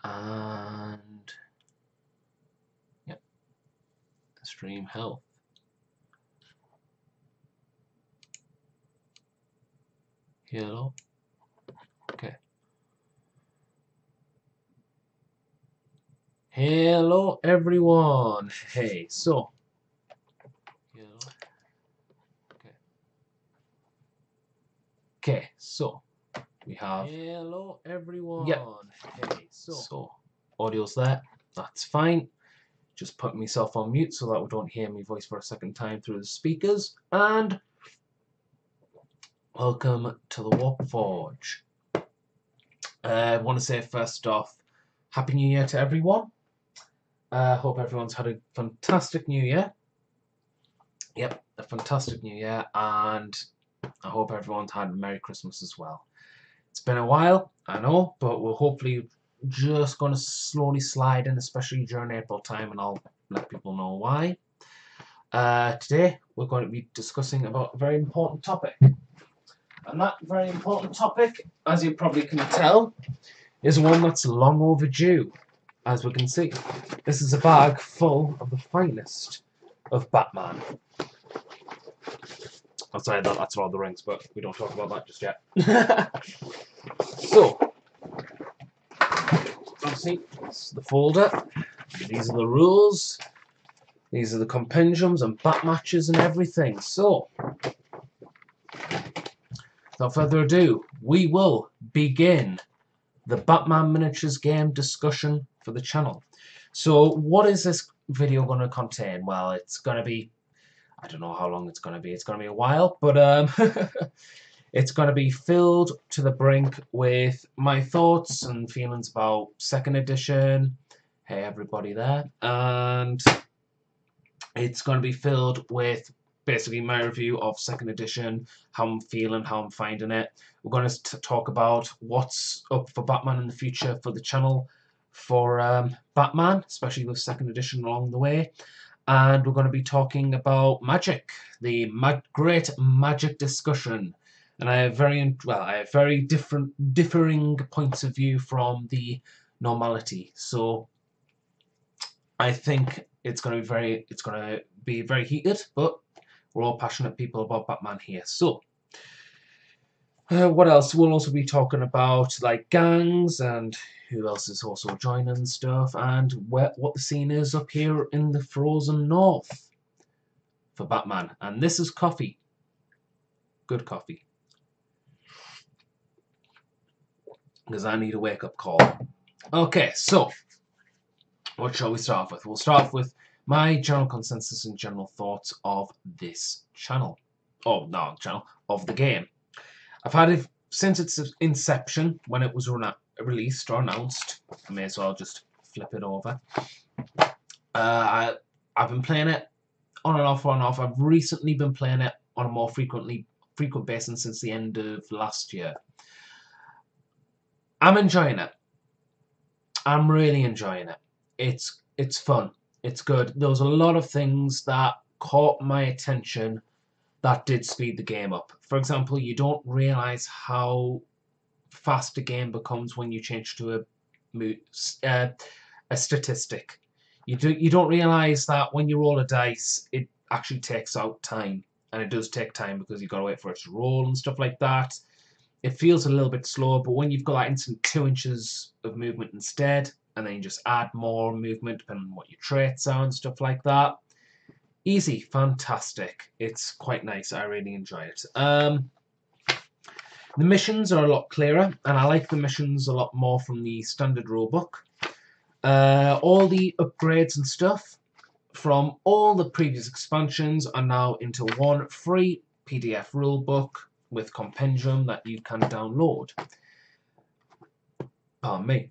and yep, stream health. Hello. Okay. Hello everyone. Hey, so hello. Okay, so we have hello everyone. Yep. Hey, so audio's there. That's fine. Just put myself on mute so that we don't hear my voice for a second time through the speakers. And welcome to the Warp Forge. I want to say first off, Happy New Year to everyone. Hope everyone's had a fantastic New Year. Yep, a fantastic New Year, and I hope everyone's had a Merry Christmas as well. It's been a while, I know, but we're hopefully just going to slowly slide in, especially during April time, and I'll let people know why. Today, we're going to be discussing about a very important topic. And that very important topic, as you probably can tell, is one that's long overdue. As we can see, this is a bag full of the finest of Batman. Outside that, that's Lord of the Rings, but we don't talk about that just yet. So, obviously, this is the folder. These are the rules. These are the compendiums and bat matches and everything. So, without further ado, we will begin the Batman Miniatures game discussion for the channel. So, what is this video going to contain? Well, it's going to be, I don't know how long it's going to be. It's going to be a while, but it's going to be filled to the brink with my thoughts and feelings about 2nd edition. Hey, everybody there. And it's going to be filled with basically my review of 2nd edition, how I'm feeling, how I'm finding it. We're going to talk about what's up for Batman in the future for the channel for Batman, especially with 2nd edition along the way. And we're going to be talking about magic, the great magic discussion. And I have very differing points of view from the normality. So I think it's going to be very heated, but we're all passionate people about Batman here. So what else? We'll also be talking about like gangs and who else is also joining and stuff, and what the scene is up here in the frozen north for Batman. And this is coffee. Good coffee. Because I need a wake-up call. Okay, so what shall we start off with? We'll start off with my general consensus and general thoughts of this channel. Oh, no, channel. Of the game. I've had it since its inception, when it was released or announced. I may as well just flip it over. I've been playing it on and off, on and off. I've recently been playing it on a more frequent basis since the end of last year. I'm enjoying it. I'm really enjoying it. It's fun. It's good. There was a lot of things that caught my attention that did speed the game up. For example, you don't realise how fast a game becomes when you change to a statistic. You don't realise that when you roll a dice, it actually takes out time, and it does take time because you've got to wait for it to roll and stuff like that. It feels a little bit slower, but when you've got that instant 2 inches of movement instead, and then you just add more movement depending on what your traits are and stuff like that. Easy, fantastic. It's quite nice. I really enjoy it. The missions are a lot clearer, and I like the missions a lot more from the standard rulebook. All the upgrades and stuff from all the previous expansions are now into one free PDF rulebook with compendium that you can download. Pardon me.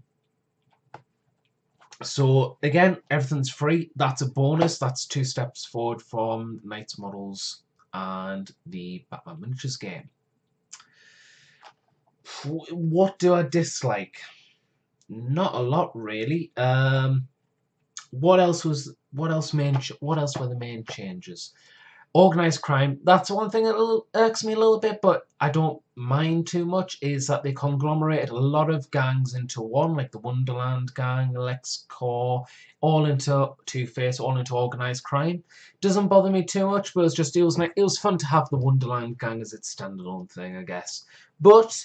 So again, everything's free. That's a bonus. That's 2 steps forward from Knights Models and the Batman Miniatures game. What do I dislike? Not a lot, really. What else were the main changes? Organised crime, that's one thing that irks me a little bit, but I don't mind too much, is that they conglomerated a lot of gangs into one, like the Wonderland gang, LexCorp, all into Two-Face, all into organised crime. Doesn't bother me too much, but it was fun to have the Wonderland gang as its standalone thing, I guess. But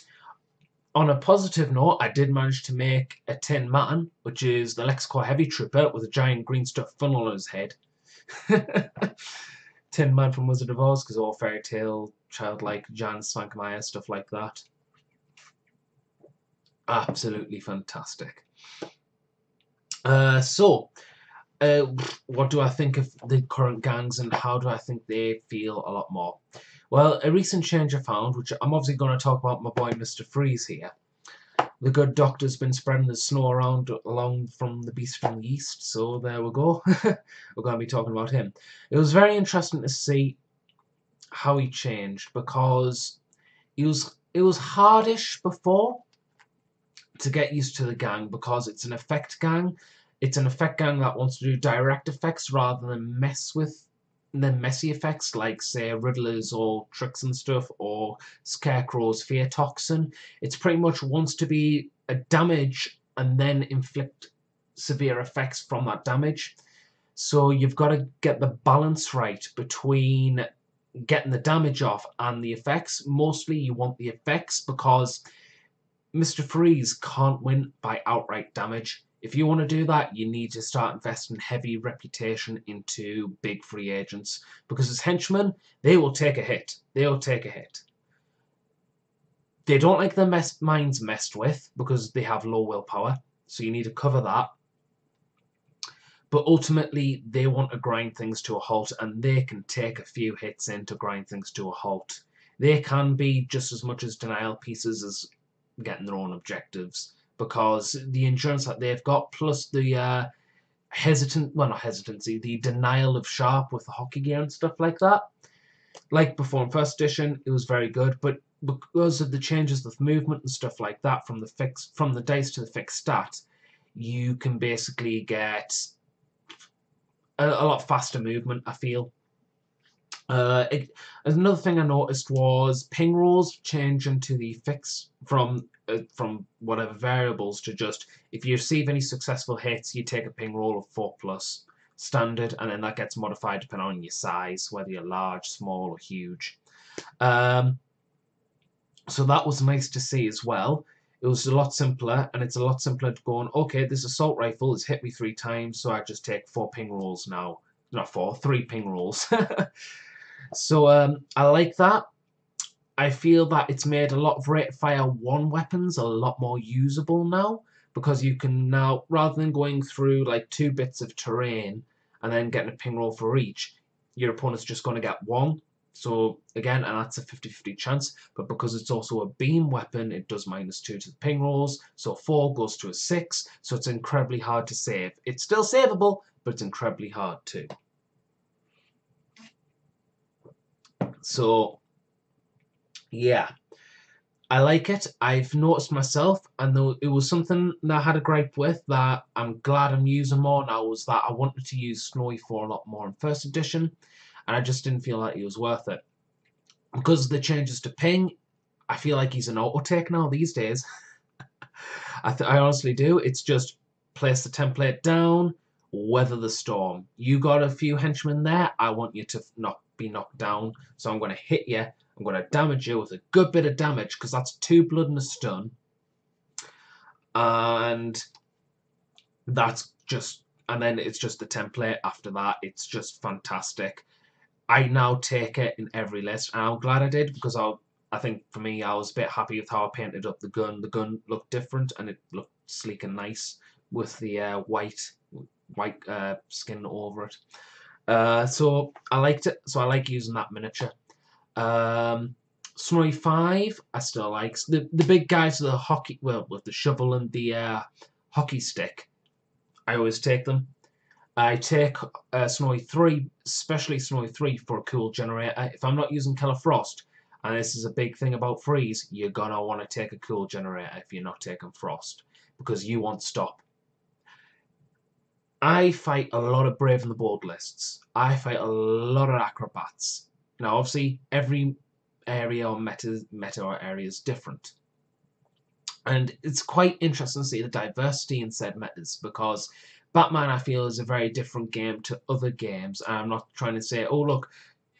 on a positive note, I did manage to make a Tin Man, which is the LexCorp Heavy Trooper with a giant green stuff funnel on his head. Tin Man from Wizard of Oz, because all fairy tale, childlike, Jan Svankmajer, stuff like that. Absolutely fantastic. What do I think of the current gangs and how do I think they feel a lot more? Well, a recent change I found, which I'm obviously going to talk about my boy Mr. Freeze here. The good doctor's been spreading the snow around along from the beast from the east, so there we go. We're going to be talking about him. It was very interesting to see how he changed, because it was hardish before to get used to the gang, because it's an effect gang. It's an effect gang that wants to do direct effects rather than mess with the messy effects, like say Riddlers or tricks and stuff, or Scarecrow's fear toxin. It's pretty much wants to be a damage and then inflict severe effects from that damage. So you've got to get the balance right between getting the damage off and the effects. Mostly you want the effects, because Mr. Freeze can't win by outright damage. If you want to do that, you need to start investing heavy reputation into big free agents, because as henchmen, they will take a hit. They will take a hit. They don't like their minds messed with because they have low willpower, so you need to cover that. But ultimately, they want to grind things to a halt, and they can take a few hits in to grind things to a halt. They can be just as much as denial pieces as getting their own objectives, because the endurance that they've got, plus the not hesitancy, the denial of Sharp with the hockey gear and stuff like that. Like before in first edition, it was very good, but because of the changes with movement and stuff like that, from the dice to the fixed stat, you can basically get a lot faster movement, I feel. Another thing I noticed was ping rolls changing to the fix from whatever variables to just, if you receive any successful hits, you take a ping roll of 4+ standard, and then that gets modified depending on your size, whether you're large, small, or huge. So that was nice to see as well. It was a lot simpler, and it's a lot simpler to go on, okay, this assault rifle has hit me 3 times, so I just take 4 ping rolls now. Not 4, 3 ping rolls. So I like that. I feel that it's made a lot of rate fire 1 weapons a lot more usable now, because you can now, rather than going through like 2 bits of terrain and then getting a ping roll for each, your opponent's just going to get 1. So again, and that's a 50-50 chance, but because it's also a beam weapon, it does -2 to the ping rolls, so 4 goes to a 6, so it's incredibly hard to save. It's still savable, but it's incredibly hard too. So yeah, I like it. I've noticed myself, and it was something that I had a gripe with that I'm glad I'm using more now, was that I wanted to use Snowy for a lot more in first edition, and I just didn't feel like he was worth it. Because of the changes to ping, I feel like he's an auto-take now these days. I honestly do. It's just place the template down, weather the storm. You got a few henchmen there, I want you to not be knocked down, so I'm going to hit you. I'm going to damage you with a good bit of damage, because that's 2 blood and a stun. And that's just, and then it's just the template after that. It's just fantastic. I now take it in every list, and I'm glad I did, because I think for me, I was a bit happy with how I painted up the gun. The gun looked different, and it looked sleek and nice with the white skin over it. So I liked it. So I like using that miniature. Snowy 5, I still like. The big guys with the hockey, well, with the shovel and the hockey stick, I always take them. I take Snowy 3, especially Snowy 3, for a cool generator. If I'm not using Killer Frost, and this is a big thing about Freeze, you're going to want to take a cool generator if you're not taking Frost, because you want stop. I fight a lot of Brave and the Bold lists. I fight a lot of acrobats. Now, obviously, every area or meta or area is different. And it's quite interesting to see the diversity in said metas, because Batman, I feel, is a very different game to other games. And I'm not trying to say, oh, look,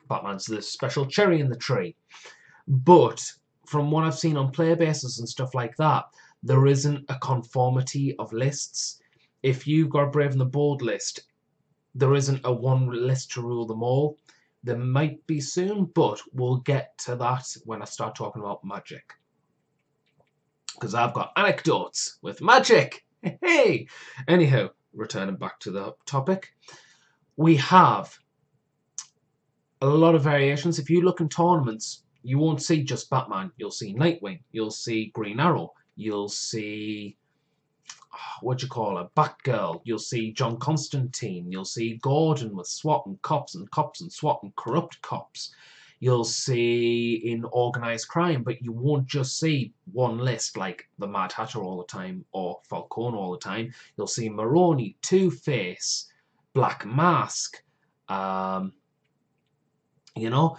Batman's the special cherry in the tree. But from what I've seen on player bases and stuff like that, there isn't a conformity of lists. If you've got a Brave and the Bold list, there isn't a one list to rule them all. There might be soon, but we'll get to that when I start talking about magic. Because I've got anecdotes with magic. Hey! Anyhow, returning back to the topic, we have a lot of variations. If you look in tournaments, you won't see just Batman. You'll see Nightwing. You'll see Green Arrow. You'll see, what do you call her, Batgirl. You'll see John Constantine. You'll see Gordon with SWAT and cops and SWAT and corrupt cops. You'll see in organised crime, but you won't just see one list like the Mad Hatter all the time or Falcone all the time. You'll see Maroni, Two-Face, Black Mask. You know,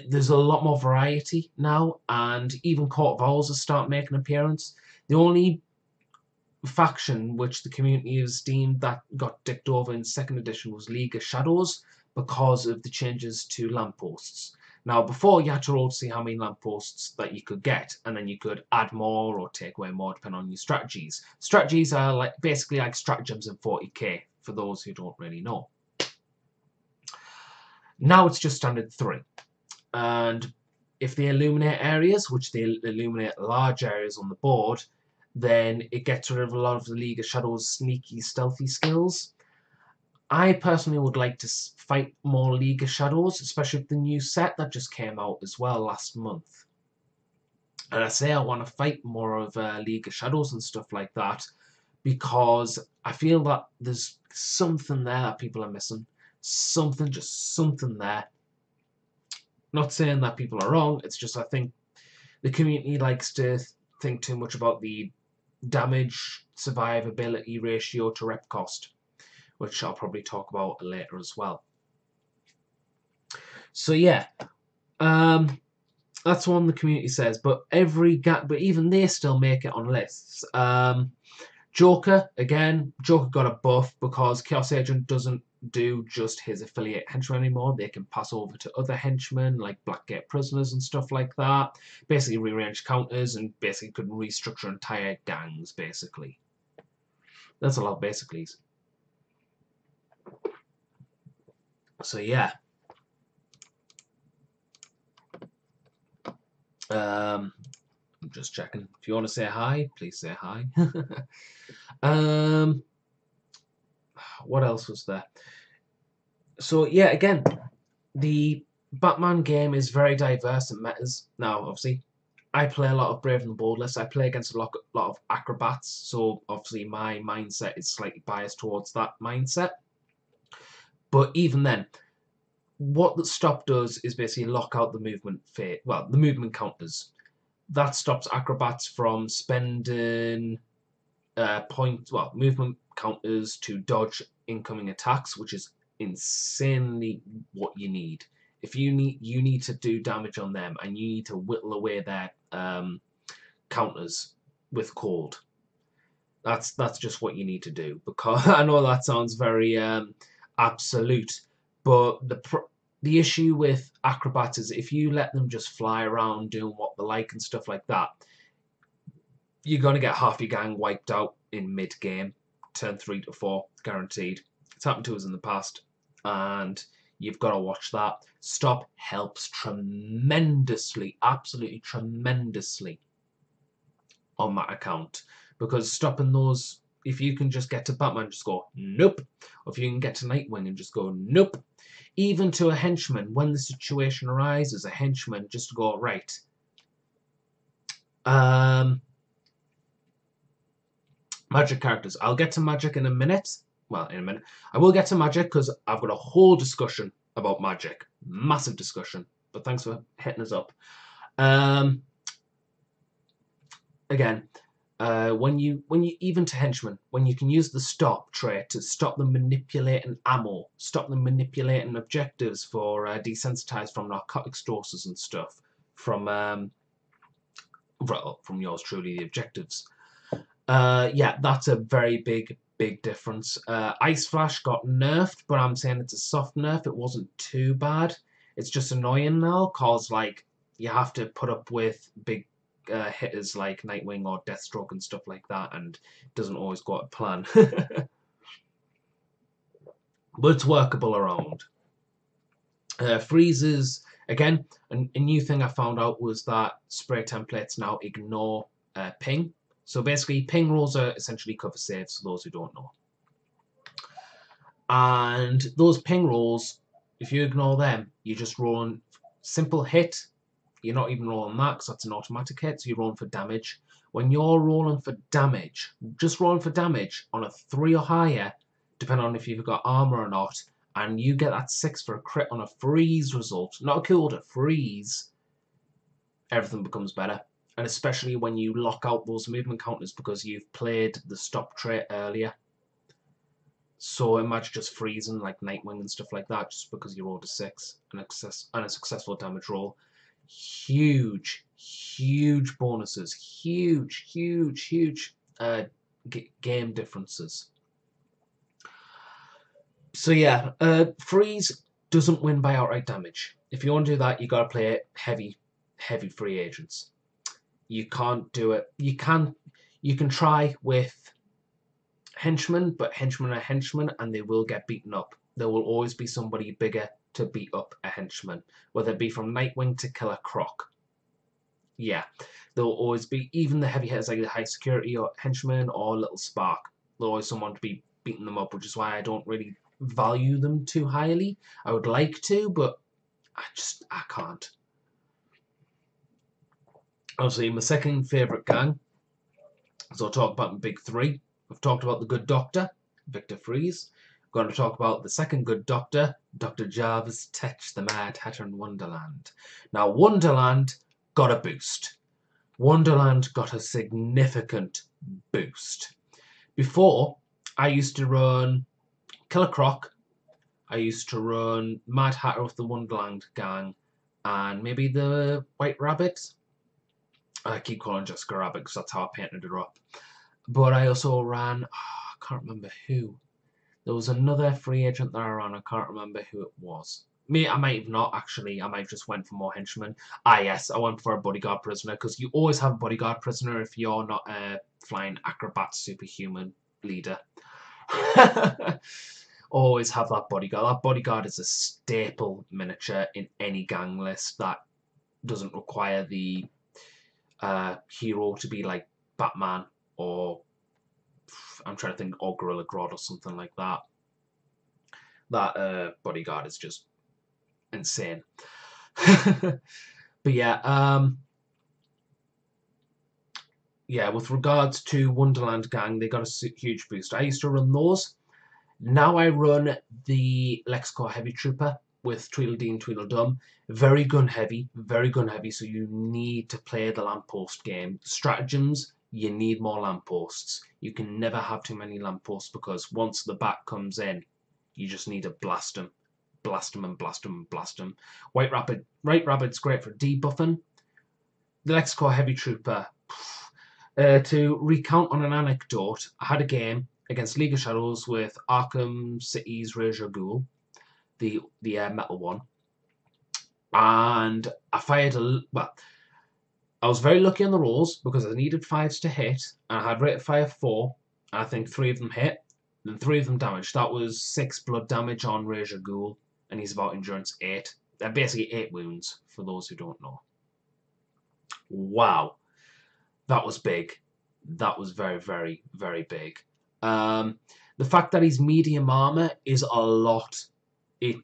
there's a lot more variety now, and even Court of Owls has started making an appearance. The only faction which the community has deemed that got dicked over in second edition was League of Shadows, because of the changes to lampposts. Now, before, you had to roll to see how many lampposts that you could get, and then you could add more or take away more depending on your strategies. Strategies are like basically like stratagems in 40k, for those who don't really know. Now it's just standard 3. And if they illuminate areas, which they illuminate large areas on the board, then it gets rid of a lot of the League of Shadows sneaky, stealthy skills. I personally would like to fight more League of Shadows, especially with the new set that just came out as well last month. And I say I want to fight more of League of Shadows and stuff like that, because I feel that there's something there that people are missing. Something, just something there. Not saying that people are wrong, it's just I think the community likes to think too much about the damage survivability ratio to rep cost, which I'll probably talk about later as well. So yeah, that's one the community says, but even they still make it on lists. Joker, again, Joker got a buff because Chaos Agent doesn't do just his affiliate henchmen anymore. They can pass over to other henchmen like Blackgate prisoners and stuff like that. Basically rearrange counters and basically could restructure entire gangs, basically. That's a lot of basicallys. So yeah. I'm just checking. If you want to say hi, please say hi. What else was there? So yeah, again, the Batman game is very diverse in metas. Now, obviously, I play a lot of Brave and the Bold lists. I play against a lot of acrobats, so obviously my mindset is slightly biased towards that mindset. But even then, what the stop does is basically lock out the movement the movement counters. That stops acrobats from spending movement counters to dodge incoming attacks, which is insanely what you need. If you need to do damage on them, and you need to whittle away their counters with cold. That's just what you need to do. Because I know that sounds very absolute, but the issue with acrobats is if you let them just fly around doing what they like and stuff like that, you're going to get half your gang wiped out in mid-game, turn 3 to 4, guaranteed. It's happened to us in the past, and you've got to watch that. Stop helps tremendously, absolutely tremendously on that account, because stopping those, if you can just get to Batman, just go, nope. Or if you can get to Nightwing and just go, nope. Even to a henchman, when the situation arises, a henchman just to go, right. Magic characters. I'll get to magic in a minute. Well, in a minute. I will get to magic because I've got a whole discussion about magic. Massive discussion. But thanks for hitting us up. Again, when you even to henchmen, when you can use the stop trait to stop them manipulating ammo, stop them manipulating objectives for desensitized from narcotics doses and stuff from yours truly, the objectives. Yeah, that's a very big difference. Ice Flash got nerfed, but I'm saying it's a soft nerf. It wasn't too bad. It's just annoying now, cause like you have to put up with big hitters like Nightwing or Deathstroke and stuff like that, and it doesn't always go to plan. But it's workable around. Freezes, again, a new thing I found out was that spray templates now ignore ping. So basically, ping rolls are essentially cover saves for those who don't know. And those ping rolls, if you ignore them, you're just rolling simple hit. You're not even rolling that because that's an automatic hit, so you're rolling for damage. When you're rolling for damage, just rolling for damage on a 3 or higher, depending on if you've got armor or not, and you get that 6 for a crit on a freeze result, not a cooled, a freeze, everything becomes better. And especially when you lock out those movement counters because you've played the stop trait earlier. So imagine just freezing like Nightwing and stuff like that just because you rolled a 6 and a successful damage roll. Huge bonuses. Huge game differences. So yeah, freeze doesn't win by outright damage. If you want to do that, you got to play heavy free agents. You can't do it. You can try with henchmen, but henchmen are henchmen and they will get beaten up. There will always be somebody bigger to beat up a henchman, whether it be from Nightwing to Killer Croc. Yeah, there will always be, even the heavy hitters like the high security or henchmen or Little Spark. There's always someone to be beating them up, which is why I don't really value them too highly. I would like to, but I can't. Obviously, my second favourite gang, so I'll talk about the big three. I've talked about the Good Doctor, Victor Freeze. I'm going to talk about the second Good Doctor, Dr. Jarvis Tetch, the Mad Hatter in Wonderland. Now, Wonderland got a boost. Wonderland got a significant boost. Before, I used to run Killer Croc, I used to run Mad Hatter with the Wonderland gang, and maybe the White Rabbit. I keep calling Jessica Rabbit because that's how I painted her up. But I also ran, I can't remember who. There was another free agent that I ran, I can't remember who it was. Me, I might have not actually, I might have just went for more henchmen. Ah yes, I went for a bodyguard prisoner, because you always have a bodyguard prisoner if you're not a flying acrobat superhuman leader. Always have that bodyguard. That bodyguard is a staple miniature in any gang list that doesn't require the hero to be like Batman or I'm trying to think, or Gorilla Grodd or something like that. That bodyguard is just insane. But yeah, yeah, with regards to Wonderland Gang, they got a huge boost. I used to run those. Now I run the Lexicor Heavy Trooper with Tweedledee and Tweedledum. Very gun heavy, so you need to play the lamppost game. Stratagems, you need more lampposts. You can never have too many lampposts because once the bat comes in, you just need to blast them. Blast them and blast them and blast them. White Rabbit's great for debuffing. The Lexicor Heavy Trooper. To recount on an anecdote, I had a game against League of Shadows with Arkham City's Ra's al Ghul, the metal one, and I fired I was very lucky on the rolls because I needed 5s to hit, and I had rate of fire 4, and I think 3 of them hit, and 3 of them damaged. That was 6 blood damage on Ra's al Ghul, and he's about endurance 8. Basically 8 wounds, for those who don't know. Wow. That was big. That was very big. The fact that he's medium armor is a lot. I'm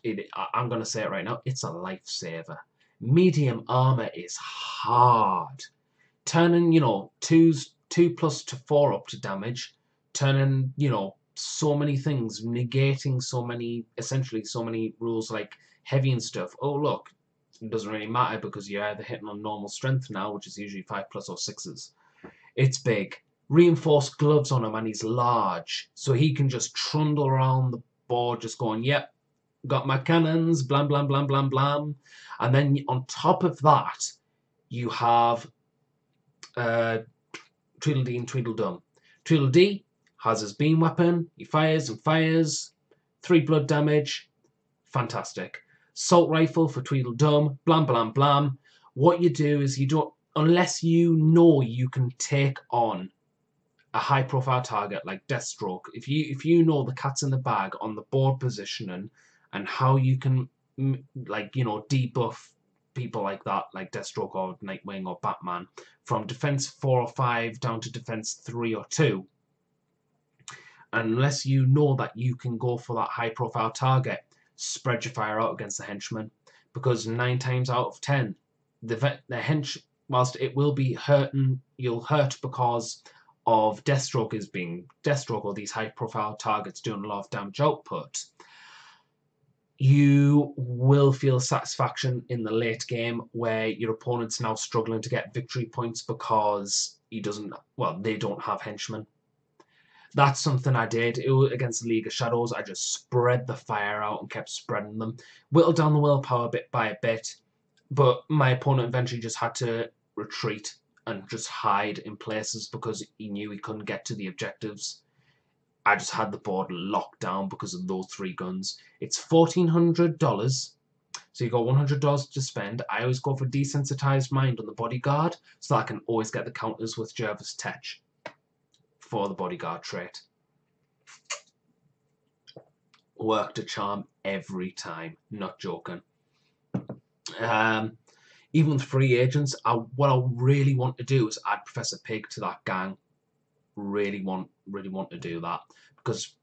going to say it right now. It's a lifesaver. Medium armor is hard. Turning, 2 plus to 4 up to damage. Turning, so many things. Negating essentially so many rules like heavy and stuff. Oh, look. It doesn't really matter because you're either hitting on normal strength now, which is usually 5+ or 6s. It's big. Reinforced gloves on him, and he's large, so he can just trundle around the board, just going, "Yep, got my cannons, blam blam blam blam blam." And then on top of that, you have Tweedledee and Tweedledum. Tweedledee has his beam weapon. He fires and fires. 3 blood damage. Fantastic. Assault rifle for Tweedledum. Blam blam blam. What you do is you don't, unless you know you can take on a high profile target like Deathstroke, if you know the cat's in the bag on the board positioning and how you can, like, you know, debuff people like that, like Deathstroke or Nightwing or Batman, from defense 4 or 5 down to defense 3 or 2, unless you know that you can go for that high profile target, spread your fire out against the henchmen, because 9 times out of 10 the hench, whilst it will be hurting, you'll hurt because of Deathstroke is being Deathstroke, or these high profile targets doing a lot of damage output, you will feel satisfaction in the late game where your opponent's now struggling to get victory points because they don't have henchmen. That's something I did. It was against the League of Shadows. I just spread the fire out and kept spreading them. Whittled down the willpower bit by a bit, but my opponent eventually just had to retreat and just hide in places because he knew he couldn't get to the objectives. I just had the board locked down because of those 3 guns. It's $1,400, so you got $100 to spend. I always go for Desensitized Mind on the Bodyguard, so that I can always get the counters with Jervis Tech for the Bodyguard trait. Worked a charm every time, not joking. Even with free agents, what I really want to do is add Professor Pig to that gang. Really want to do that, because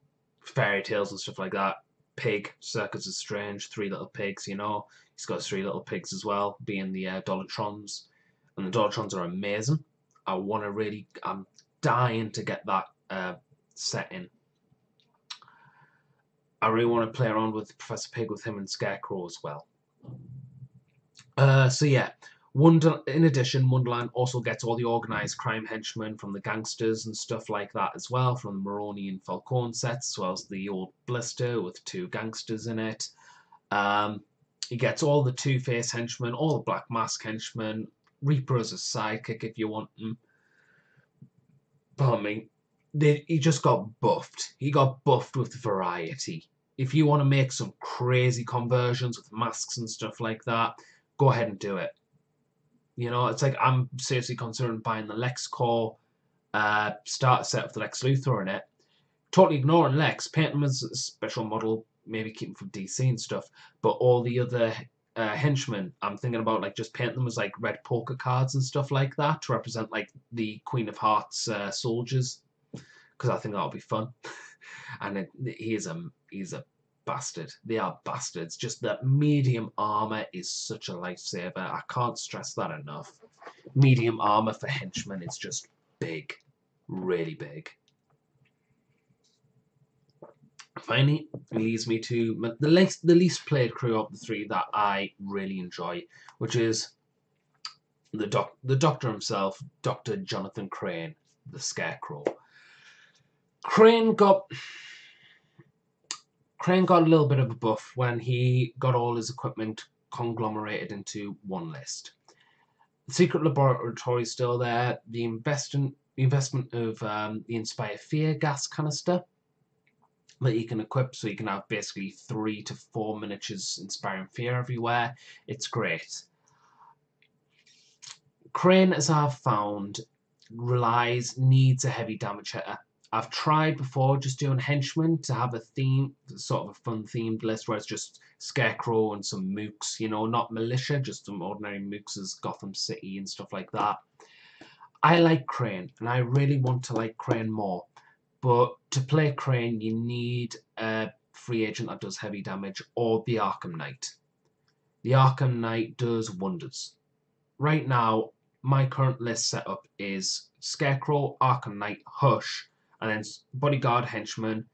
fairy tales and stuff like that. Pig, Circus is Strange, 3 little pigs, you know. He's got 3 little pigs as well, being the Dollatrons. And the Dollatrons are amazing. I'm dying to get that set in. I really want to play around with Professor Pig with him and Scarecrow as well. So yeah, in addition, Wonderland also gets all the organised crime henchmen from the gangsters and stuff like that as well, from the Maroni and Falcone sets, as well as the old blister with 2 gangsters in it. He gets all the Two-Face henchmen, all the Black Mask henchmen, Reaper as a sidekick if you want him. Pardon me. He just got buffed. He got buffed with variety. If you want to make some crazy conversions with masks and stuff like that, go ahead and do it. You know, it's like I'm seriously considering buying the LexCorp starter set with the Lex Luthor in it. Totally ignoring Lex, paint him as a special model, maybe keep him from DC and stuff. But all the other henchmen, I'm thinking about like just painting them as like red poker cards and stuff like that to represent like the Queen of Hearts soldiers, because I think that'll be fun. And he's a bastard. They are bastards. Just that medium armor is such a lifesaver. I can't stress that enough. Medium armor for henchmen is just big. Really big. Finally, leads me to the least played crew of the 3 that I really enjoy, which is the Doctor himself, Dr. Jonathan Crane, the Scarecrow. Crane got a little bit of a buff when he got all his equipment conglomerated into one list. The secret laboratory is still there. The investment of the Inspire Fear gas canister that you can equip, so you can have basically 3 to 4 miniatures inspiring fear everywhere. It's great. Crane, as I've found, needs a heavy damage hitter. I've tried before just doing henchmen to have a theme, sort of a fun themed list where it's just Scarecrow and some mooks, you know, not militia, just some ordinary mooks as Gotham City and stuff like that. I like Crane, and I really want to like Crane more. But to play Crane, you need a free agent that does heavy damage, or the Arkham Knight. The Arkham Knight does wonders. Right now, my current list setup is Scarecrow, Arkham Knight, Hush, and then Bodyguard, Henchman,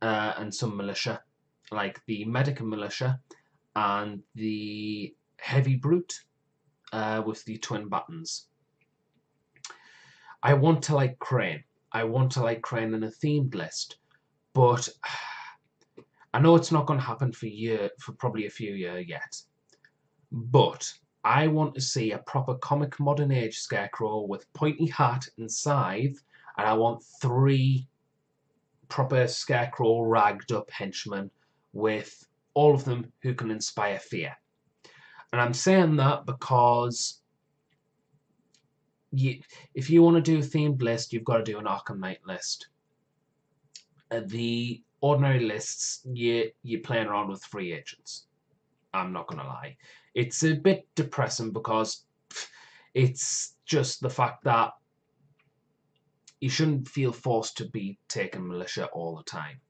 and some militia, like the Medica Militia and the Heavy Brute with the Twin Battens. I want to like Crane. I want to like Crane in a themed list, but I know it's not going to happen for probably a few years yet. But I want to see a proper comic modern age Scarecrow with pointy hat and scythe, and I want 3 proper Scarecrow ragged up henchmen with all of them who can inspire fear. And I'm saying that because if you want to do a themed list, you've got to do an Arkham Knight list. The ordinary lists, you're playing around with free agents. I'm not going to lie. It's a bit depressing because it's just the fact that you shouldn't feel forced to be taking militia all the time.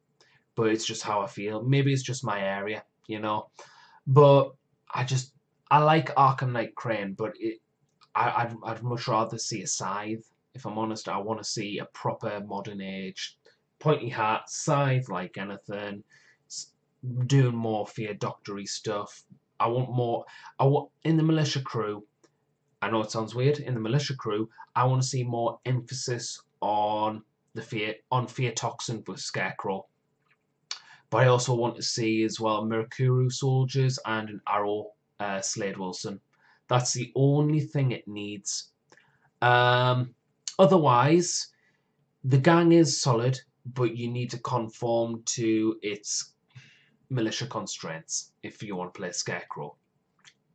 But it's just how I feel. Maybe it's just my area, you know. But I like Arkham Knight Crane, but I'd much rather see a scythe. If I'm honest, I want to see a proper modern age pointy hat scythe like anything, doing more fear doctory stuff. I want more. I want in the militia crew. I know it sounds weird. In the militia crew, I want to see more emphasis on fear toxin with Scarecrow. But I also want to see as well Mirakuru soldiers and an Arrow Slade Wilson. That's the only thing it needs. Otherwise, the gang is solid, but you need to conform to its militia constraints if you want to play Scarecrow.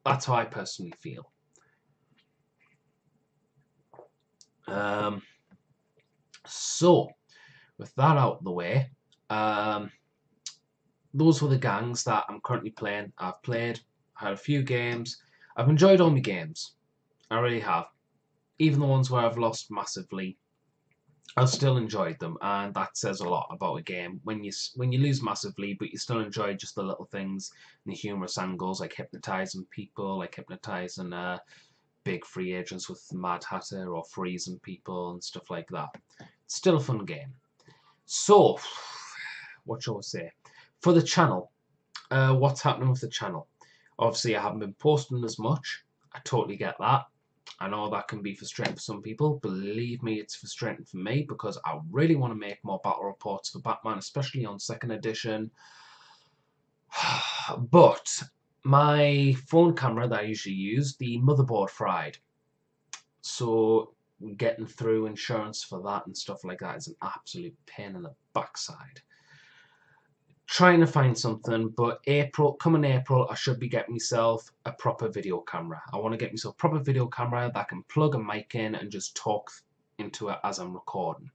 That's how I personally feel. So, with that out of the way, those were the gangs that I'm currently playing. I've played, had a few games. I've enjoyed all my games. I really have. Even the ones where I've lost massively, I've still enjoyed them, and that says a lot about a game. When you lose massively, but you still enjoy just the little things, and the humorous angles, like hypnotizing people, like hypnotizing big free agents with the Mad Hatter, or freezing people and stuff like that. It's still a fun game. So, what shall I say? For the channel, what's happening with the channel? Obviously, I haven't been posting as much. I totally get that. I know that can be frustrating for some people. Believe me, it's frustrating for me because I really want to make more battle reports for Batman, especially on 2nd edition. But my phone camera that I usually use, the motherboard fried. So getting through insurance for that and stuff like that is an absolute pain in the backside. Trying to find something, but coming April, I should be getting myself a proper video camera. I want to get myself a proper video camera that I can plug a mic in and just talk into it as I'm recording.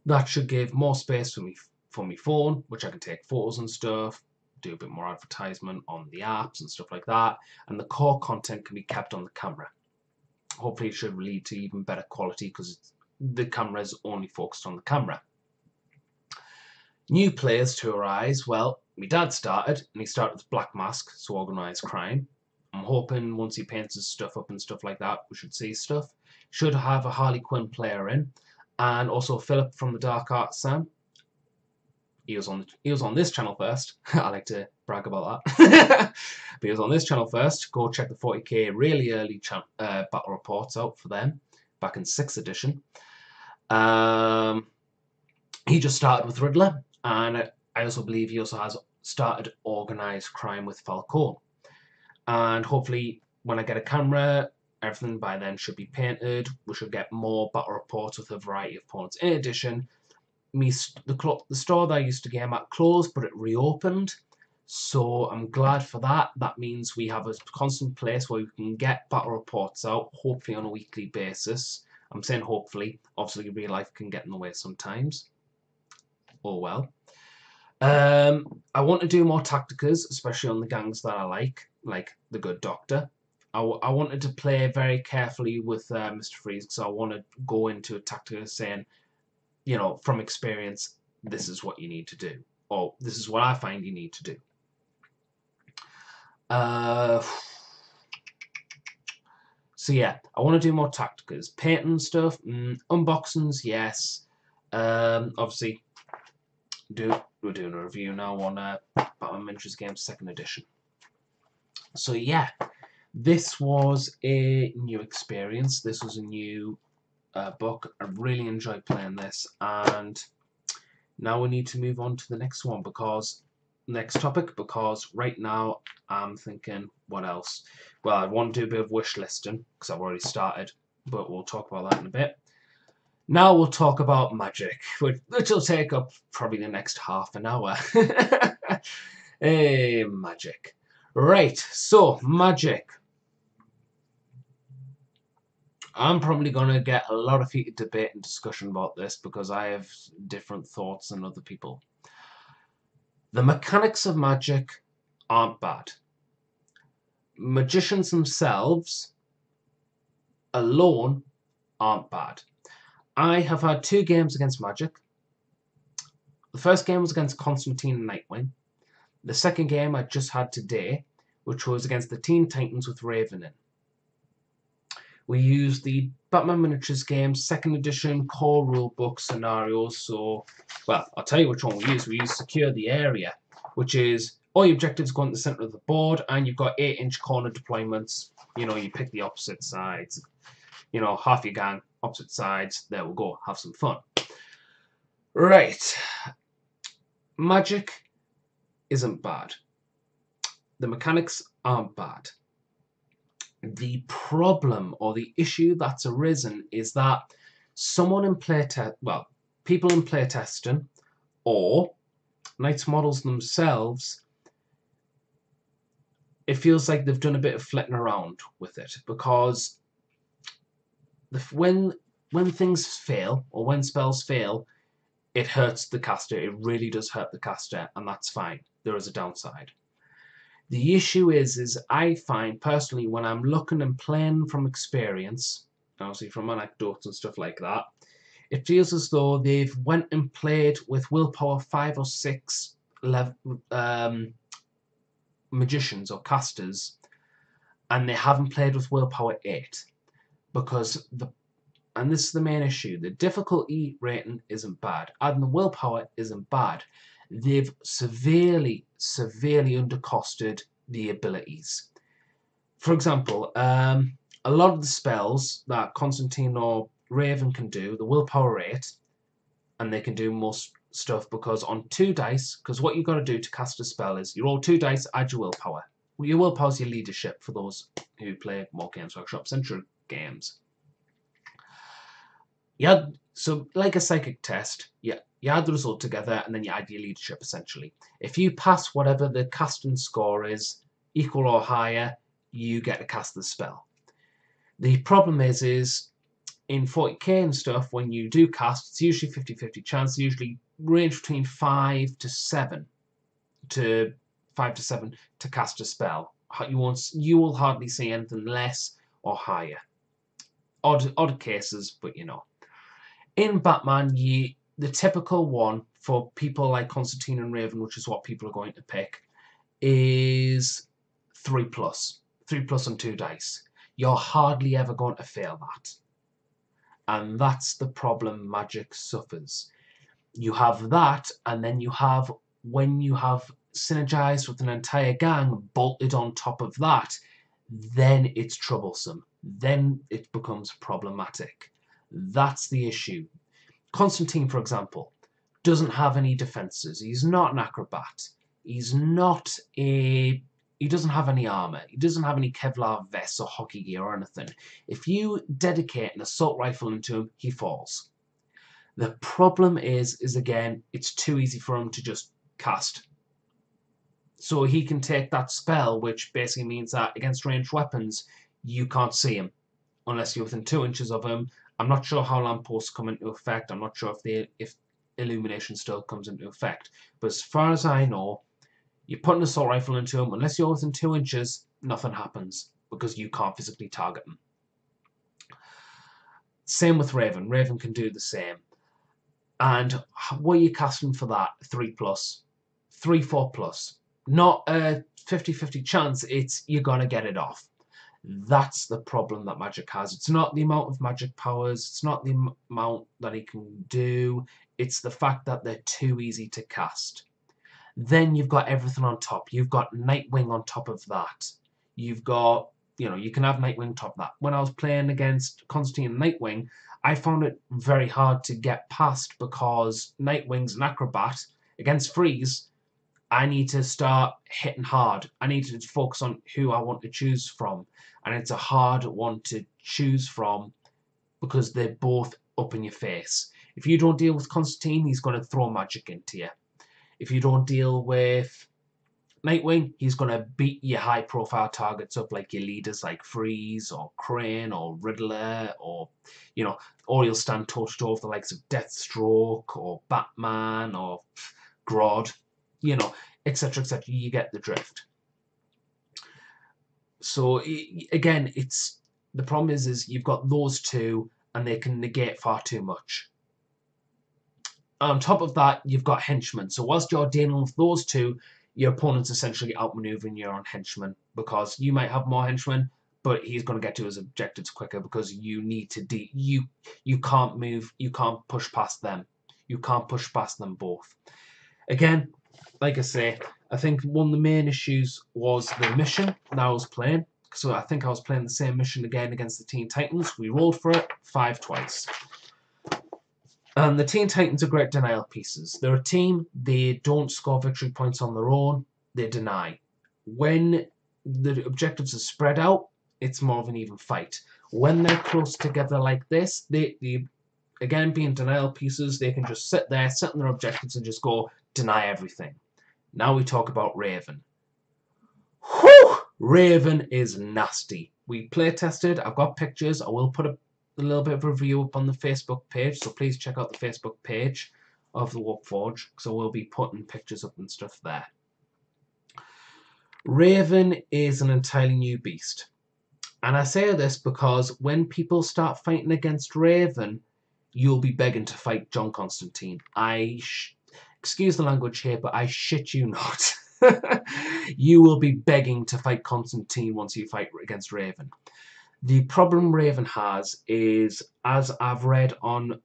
That should give more space for my phone, which I can take photos and stuff, do a bit more advertisement on the apps and stuff like that, and the core content can be kept on the camera. Hopefully it should lead to even better quality because the camera is only focused on the camera. New players to arise. Well, my dad started, and he started with Black Mask, so organised crime. I'm hoping once he paints his stuff up and stuff like that, we should see stuff. Should have a Harley Quinn player in, and also Philip from the Dark Arts Sam. He was on this channel first. I like to brag about that. But he was on this channel first. Go check the 40k really early battle reports out for them back in 6th edition. He just started with Riddler. And I also believe he also has started organised crime with Falcone. And hopefully, when I get a camera, everything by then should be painted. We should get more battle reports with a variety of opponents. In addition, the store that I used to game at closed, but it reopened. So I'm glad for that. That means we have a constant place where we can get battle reports out, hopefully on a weekly basis. I'm saying hopefully. Obviously, real life can get in the way sometimes. Oh well. I want to do more tacticas, especially on the gangs that I like the Good Doctor. I wanted to play very carefully with Mr. Freeze because I want to go into a tactica saying, you know, from experience, this is what you need to do, or this is what I find you need to do. So yeah, I want to do more tacticas, painting stuff, unboxings, yes. Obviously, we're doing a review now on Batman Miniatures Games 2nd edition. So yeah, this was a new experience. This was a new book. I really enjoyed playing this, and now we need to move on to the next one, because next topic, because right now I'm thinking, what else? Well, I want to do a bit of wish listing because I've already started, but we'll talk about that in a bit. Now we'll talk about magic, which will take up probably the next half an hour. Hey, magic. Right, so magic. I'm probably going to get a lot of heated debate and discussion about this because I have different thoughts than other people. The mechanics of magic aren't bad. Magicians themselves alone aren't bad. I have had 2 games against magic. The first game was against Constantine and Nightwing. The second game I just had today, which was against the Teen Titans with Raven in. We used the Batman Miniatures game 2nd edition core rulebook scenarios. So, well, I'll tell you which one we used. We used Secure the Area, which is all your objectives go in the center of the board, and you've got 8-inch corner deployments. You know, you pick the opposite sides. You know, half your gang, opposite sides. There we go. Have some fun. Right. Magic isn't bad. The mechanics aren't bad. The problem or the issue that's arisen is that people in playtesting or Knights models themselves, it feels like they've done a bit of flitting around with it, because when things fail or when spells fail, it hurts the caster. It really does hurt the caster, and that's fine. There is a downside. The issue is I find personally, when I'm looking and playing from experience, obviously from anecdotes and stuff like that, it feels as though they've went and played with willpower 5 or 6 magicians or casters, and they haven't played with willpower 8, because and this is the main issue, the difficulty rating isn't bad, and the willpower isn't bad. They've severely undercosted the abilities. For example, a lot of the spells that Constantine or Raven can do, the willpower 8, and they can do most stuff because on 2 dice, because what you've got to do to cast a spell is you roll 2 dice, add your willpower. Your willpower is your leadership for those who play more Games Workshop Central games. So like a psychic test, you add the result together and then you add your leadership essentially. If you pass whatever the casting score is, equal or higher, you get to cast the spell. The problem is in 40k and stuff, when you do cast, it's usually 50-50 chance, usually range between 5 to 7 to cast a spell. You will hardly see anything less or higher. Odd cases, but you know. In Batman, the typical one for people like Constantine and Raven, which is what people are going to pick, is 3+. 3+ on 2 dice. You're hardly ever going to fail that. And that's the problem magic suffers. You have that, and then you have, when you have synergized with an entire gang bolted on top of that, then it's troublesome. Then it becomes problematic. That's the issue. Constantine, for example, doesn't have any defenses. He's not an acrobat. He doesn't have any armor. He doesn't have any Kevlar vests or hockey gear or anything. If you dedicate an assault rifle into him, he falls. The problem is again, it's too easy for him to just cast. So he can take that spell, which basically means that against ranged weapons, you can't see him unless you're within 2 inches of him. I'm not sure how lampposts come into effect. I'm not sure if illumination still comes into effect. But as far as I know, you put an assault rifle into him, unless you're within 2 inches, nothing happens because you can't physically target him. Same with Raven. Raven can do the same. And what are you casting for that? 3+, 3-4+. Not a 50-50 chance. It's you're gonna get it off. That's the problem that magic has. It's not the amount of magic powers. It's not the amount that he can do. It's the fact that they're too easy to cast. Then you've got everything on top. You've got Nightwing on top of that. You've got you know, you can have Nightwing top that. When I was playing against Constantine and Nightwing, I found it very hard to get past because Nightwing's an acrobat. Against Freeze, I need to start hitting hard. I need to focus on who I want to choose from. And it's a hard one to choose from because they're both up in your face. If you don't deal with Constantine, he's going to throw magic into you. If you don't deal with Nightwing, he's going to beat your high-profile targets up like your leaders like Freeze or Crane or Riddler or, you know, or he'll stand toe-to-toe with the likes of Deathstroke or Batman or Grodd, you know, etc., etc. You get the drift. So, again, it's the problem is you've got those two and they can negate far too much. On top of that, you've got henchmen. So whilst you're dealing with those two, your opponent's essentially outmaneuvering your own henchmen because you might have more henchmen, but he's going to get to his objectives quicker because you need to you can't move, you can't push past them. You can't push past them both. Again, like I say, I think one of the main issues was the mission that I was playing. So I think I was playing the same mission again against the Teen Titans. We rolled for it 5 twice. And the Teen Titans are great denial pieces. They're a team, they don't score victory points on their own, they deny. When the objectives are spread out, it's more of an even fight. When they're close together like this, they again, being denial pieces, they can just sit there, sit on their objectives and just go, deny everything. Now we talk about Raven. Whew! Raven is nasty. We play tested, I've got pictures, I will put a little bit of a review up on the Facebook page, so please check out the Facebook page of the Warpforge, because I will be putting pictures up and stuff there. Raven is an entirely new beast. And I say this because when people start fighting against Raven, you'll be begging to fight John Constantine. Excuse the language here, but I shit you not. You will be begging to fight Constantine once you fight against Raven. The problem Raven has is, as I've read on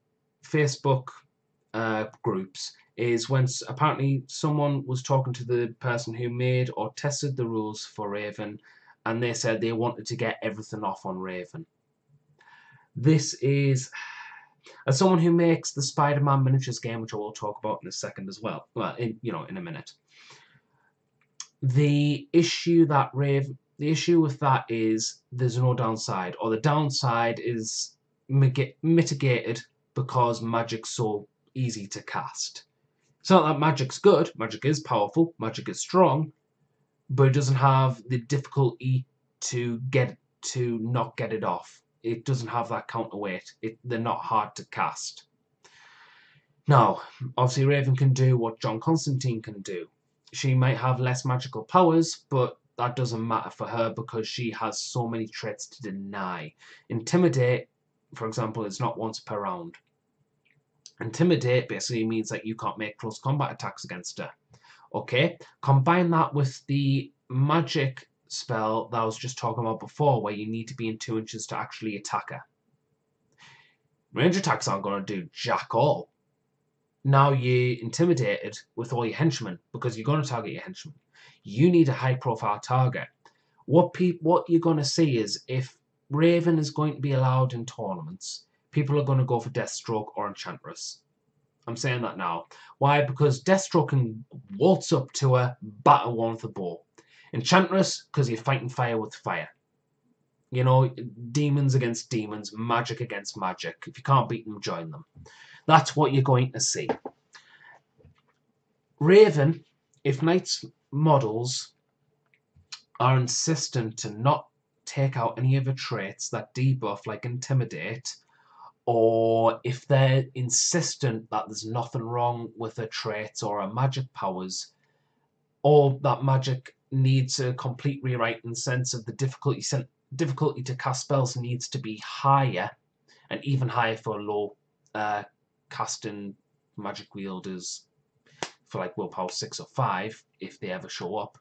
Facebook groups, is when apparently someone was talking to the person who made or tested the rules for Raven, and they said they wanted to get everything off on Raven. This is, as someone who makes the Spider-Man miniatures game, which I will talk about in a second as well, in a minute. The issue with that is there's no downside, or the downside is mitigated because magic's so easy to cast. It's not that magic's good, magic is powerful, magic is strong, but it doesn't have the difficulty to not get it off. It doesn't have that counterweight. They're not hard to cast. Now, obviously Raven can do what John Constantine can do. She might have less magical powers, but that doesn't matter for her because she has so many traits to deny. Intimidate, for example, is not once per round. Intimidate basically means that you can't make close combat attacks against her. Okay, combine that with the magic spell that I was just talking about before, where you need to be in 2 inches to actually attack her. Range attacks aren't going to do jack all. Now you're intimidated with all your henchmen because you're going to target your henchmen. You need a high-profile target. What you're going to see is if Raven is going to be allowed in tournaments, people are going to go for Deathstroke or Enchantress. I'm saying that now. Why? Because Deathstroke can waltz up to her, batter one with a bow. Enchantress, because you're fighting fire with fire. You know, demons against demons, magic against magic. If you can't beat them, join them. That's what you're going to see. Raven, if Knight's models are insistent to not take out any of her traits that debuff, like Intimidate, or if they're insistent that there's nothing wrong with her traits or her magic powers, or that magic needs a complete rewrite in the sense of the difficulty to cast spells needs to be higher, and even higher for low casting magic wielders for like willpower 6 or 5 if they ever show up.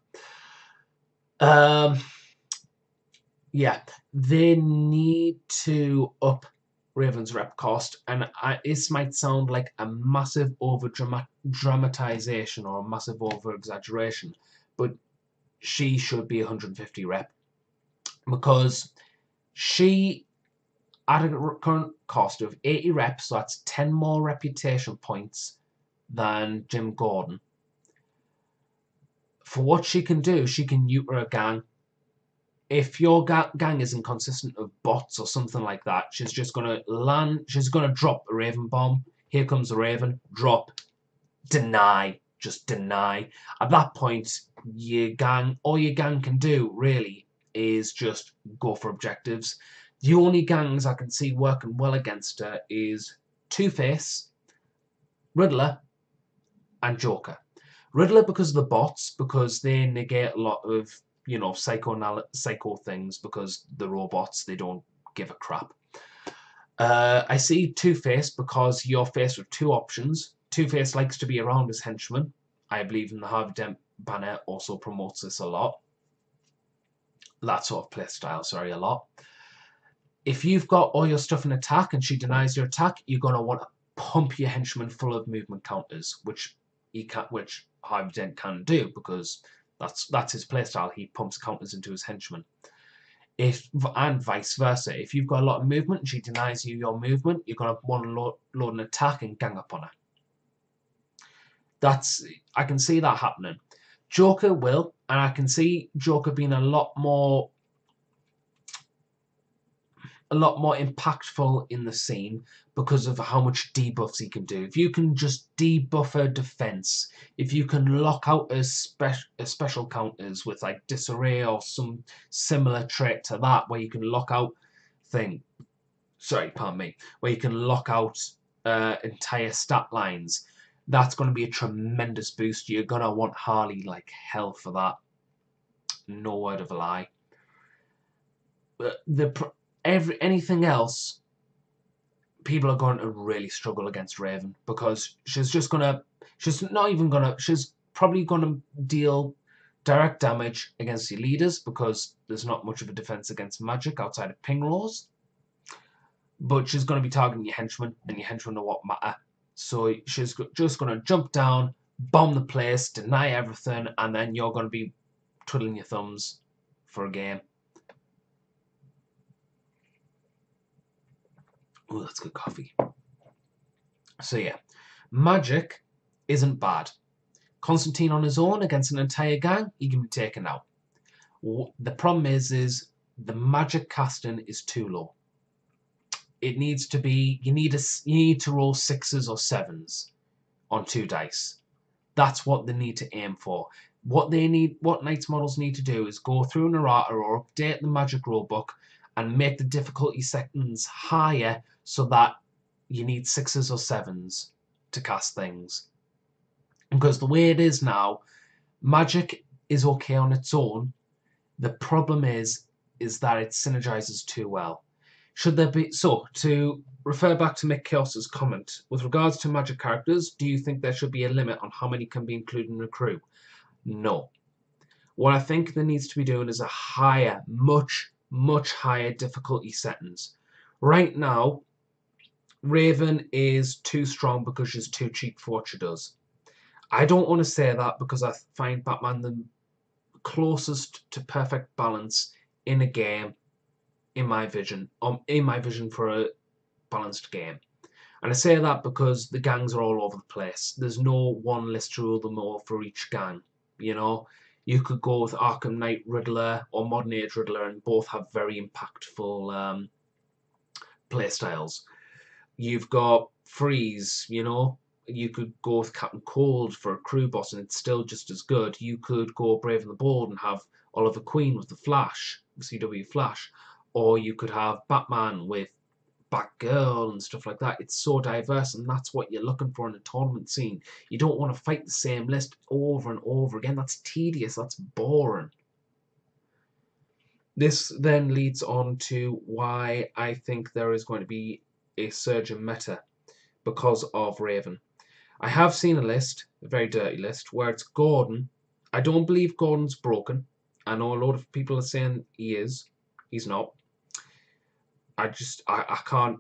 Yeah, they need to up Raven's rep cost, and this might sound like a massive over-dramatization or a massive over-exaggeration, but she should be 150 rep. because she, at a current cost of 80 reps, so that's 10 more reputation points than Jim Gordon. For what she can do, she can neuter a gang. If your gang isn't consistent of bots or something like that, she's just going to land, she's going to drop a Raven bomb. Here comes the Raven, drop, deny, just deny. At that point, all your gang can do, really, is just go for objectives. The only gangs I can see working well against her is Two-Face, Riddler, and Joker. Riddler because of the bots, because they negate a lot of, psycho things, because the robots, they don't give a crap. I see Two-Face because you're faced with two options. Two-Face likes to be around his henchmen. I believe in the Harvey Dent banner also promotes this a lot. That sort of play style, a lot. If you've got all your stuff in attack and she denies your attack, you're going to want to pump your henchmen full of movement counters, which Harvey Dent can do, because that's his playstyle. He pumps counters into his henchmen. And vice versa. If you've got a lot of movement and she denies you your movement, you're going to want to load an attack and gang up on her. I can see that happening. Joker will, and I can see Joker being a lot more impactful in the scene because of how much debuffs he can do. If you can just debuff her defense, if you can lock out her special counters with like disarray or some similar trait to that, where you can lock out where you can lock out entire stat lines, that's going to be a tremendous boost. You're going to want Harley like hell for that. No word of a lie. Anything else, people are going to really struggle against Raven, because she's probably going to deal direct damage against your leaders, because there's not much of a defense against magic outside of ping rolls. But she's going to be targeting your henchmen, and your henchmen are what matter. So she's just going to jump down, bomb the place, deny everything, and then you're going to be twiddling your thumbs for a game. Oh, that's good coffee. So yeah, magic isn't bad. Constantine on his own against an entire gang, he can be taken out. The problem is the magic casting is too low. It needs to be, you need to roll 6s or 7s on 2 dice. That's what they need to aim for. What Knights models need to do is go through an errata or update the magic rulebook and make the difficulty settings higher, so that you need 6s or 7s to cast things. Because the way it is now, magic is okay on its own. The problem is that it synergizes too well. Should there be, to refer back to Mick Chaos's comment, with regards to magic characters, do you think there should be a limit on how many can be included in a crew? No. What I think there needs to be doing is a higher, much higher difficulty settings. Right now, Raven is too strong because she's too cheap for what she does. I don't want to say that, because I find Batman the closest to perfect balance in a game, in my vision for a balanced game. And I say that because the gangs are all over the place. There's no one list to rule them all for each gang. You could go with Arkham Knight Riddler or Modern Age Riddler, and both have very impactful playstyles. You've got Freeze, you could go with Captain Cold for a crew boss and it's still just as good. You could go Brave and the Bold and have Oliver Queen with the Flash, CW Flash. Or you could have Batman with Batgirl and stuff like that. It's so diverse, and that's what you're looking for in a tournament scene. You don't want to fight the same list over and over again. That's tedious. That's boring. This then leads on to why I think there is going to be a surge in meta because of Raven. I have seen a list, a very dirty list, where it's Gordon. I don't believe Gordon's broken. I know a lot of people are saying he is. He's not. I can't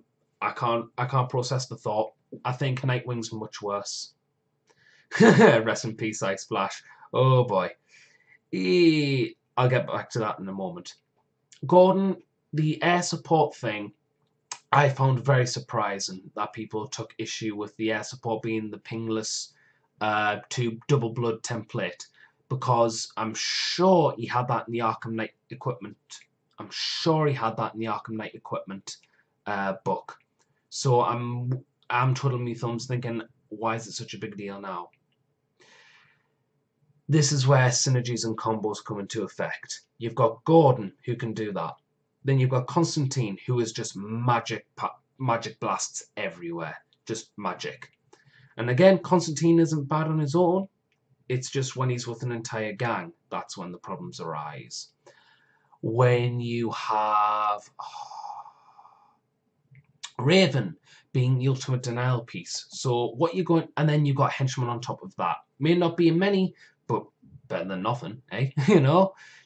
process the thought. I think Nightwing's much worse. Rest in peace, Ice Flash. Oh boy. I'll get back to that in a moment. Gordon, the air support thing, I found very surprising that people took issue with the air support being the pingless to double blood template, because I'm sure he had that in the Arkham Knight equipment. I'm sure he had that in the Arkham Knight equipment book. So I'm twiddling my thumbs thinking, why is it such a big deal now? This is where synergies and combos come into effect. You've got Gordon, who can do that. Then you've got Constantine, who is just magic blasts everywhere. Just magic. And again, Constantine isn't bad on his own. It's just when he's with an entire gang, that's when the problems arise. When you have Raven being the ultimate denial piece. So what you're going, and then you've got henchmen on top of that. May not be many, but better than nothing, eh?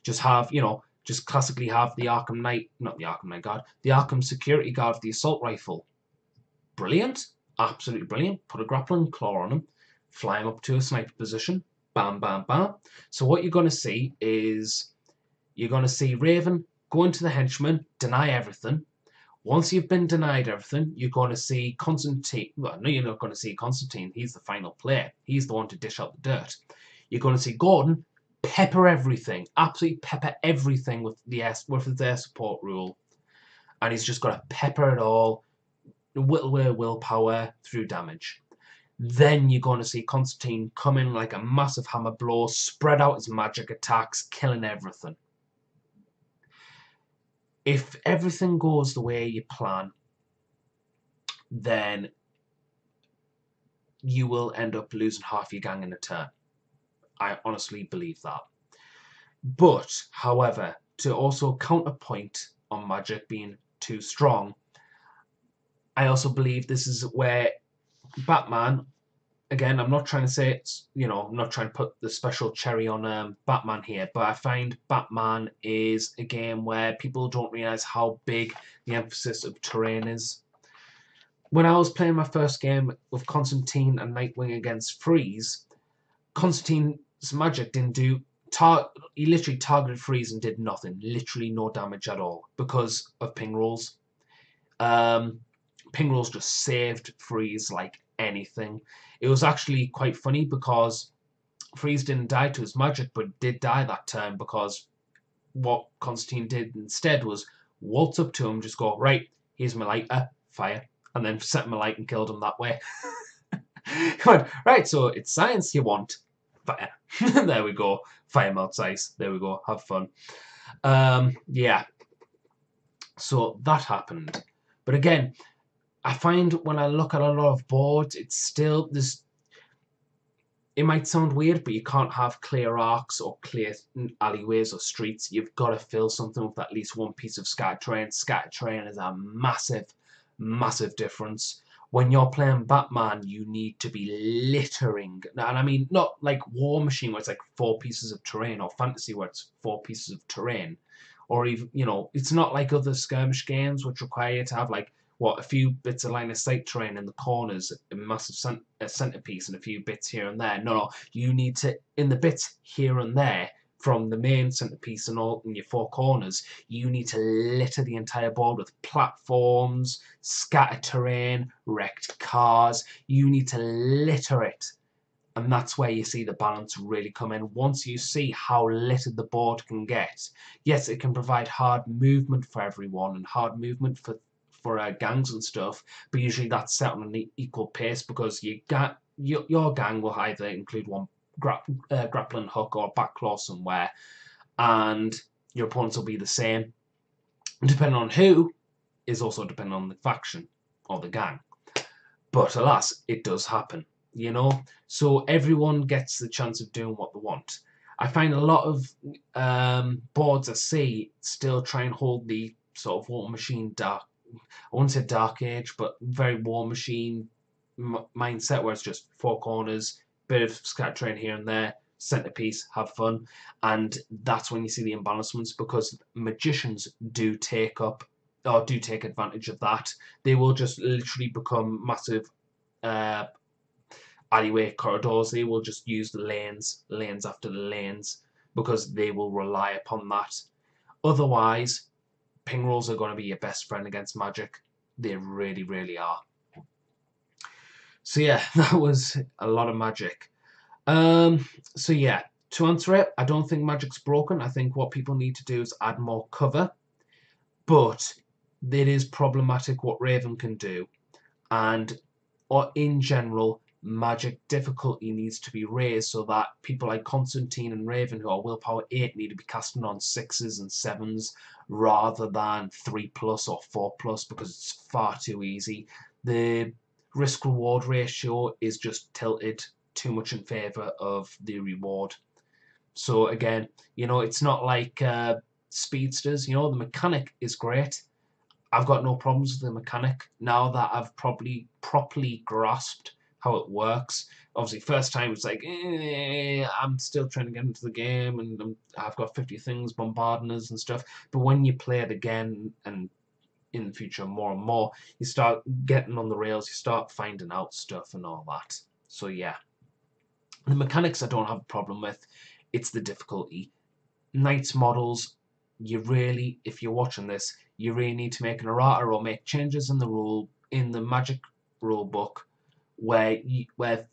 Just have, just classically have the Arkham Knight, not the Arkham Knight Guard, the Arkham Security Guard, the assault rifle. Brilliant, absolutely brilliant. Put a grappling claw on him, fly him up to a sniper position, bam, bam, bam. So what you're going to see is, you're going to see Raven go into the henchman, deny everything. Once you've been denied everything, you're going to see Constantine. Well, no, you're not going to see Constantine. He's the final player. He's the one to dish out the dirt. You're going to see Gordon pepper everything, absolutely pepper everything with his air support rule, and he's just got to pepper it all, whittle away willpower through damage. Then you're going to see Constantine come in like a massive hammer blow, spread out his magic attacks, killing everything. If everything goes the way you plan, then you will end up losing half your gang in a turn. I honestly believe that. But, however, to also counterpoint on magic being too strong, I also believe this is where Batman, again, I'm not trying to say it's, I'm not trying to put the special cherry on Batman here, but I find Batman is a game where people don't realise how big the emphasis of terrain is. When I was playing my first game with Constantine and Nightwing against Freeze, Constantine's magic didn't do... he literally targeted Freeze and did nothing. Literally no damage at all because of ping rolls. Ping rolls just saved Freeze like anything. It was actually quite funny because Freeze didn't die to his magic, but did die that turn because what Constantine did instead was waltz up to him, just go, right, here's my lighter, fire, and then set my light and killed him that way. Went, right, so it's science you want. Fire. There we go. Fire melts ice. There we go. Have fun. Yeah. So that happened. But again, I find when I look at a lot of boards, it's still this. It might sound weird, but you can't have clear arcs or clear alleyways or streets. You've got to fill something with at least one piece of scatter terrain. Scatter terrain is a massive, massive difference. When you're playing Batman, you need to be littering. And I mean, not like War Machine where it's like 4 pieces of terrain, or Fantasy where it's 4 pieces of terrain. Or even, it's not like other skirmish games which require you to have like, a few bits of line of sight terrain in the corners, a massive centerpiece, and a few bits here and there. No, you need to, in the bits here and there, from the main centerpiece and all in your 4 corners, you need to litter the entire board with platforms, scatter terrain, wrecked cars. You need to litter it. And that's where you see the balance really come in. Once you see how littered the board can get, yes, it can provide hard movement for everyone and hard movement for gangs and stuff, but usually that's set on an equal pace because your gang will either include one grappling hook or back claw somewhere, and your opponents will be the same. Depending on who is also depending on the faction or the gang. But alas, it does happen, So everyone gets the chance of doing what they want. I find a lot of boards I see still try and hold the sort of War Machine I wouldn't say Dark Age, but very War Machine mindset where it's just 4 corners, bit of scatter terrain here and there, centerpiece, have fun. And that's when you see the imbalancements, because magicians do take advantage of that. They will just literally become massive alleyway corridors. They will just use the lanes after the lanes, because they will rely upon that. Otherwise, ping rolls are going to be your best friend against magic. They really, really are. So yeah, that was a lot of magic. So yeah, to answer it, I don't think magic's broken. I think what people need to do is add more cover. But it is problematic what Raven can do. And or in general, magic difficulty needs to be raised so that people like Constantine and Raven, who are willpower 8, need to be casting on 6s and 7s rather than 3+ or 4+, because it's far too easy. The risk-reward ratio is just tilted too much in favour of the reward. So again, it's not like speedsters. The mechanic is great. I've got no problems with the mechanic now that I've probably properly grasped how it works. Obviously, first time it's like, I'm still trying to get into the game, and I've got 50 things bombarding us and stuff. But when you play it again, and in the future more and more, you start getting on the rails, you start finding out stuff and all that. So yeah, the mechanics I don't have a problem with. It's the difficulty. Knights models, if you're watching this, you really need to make an errata or make changes in the magic rule book where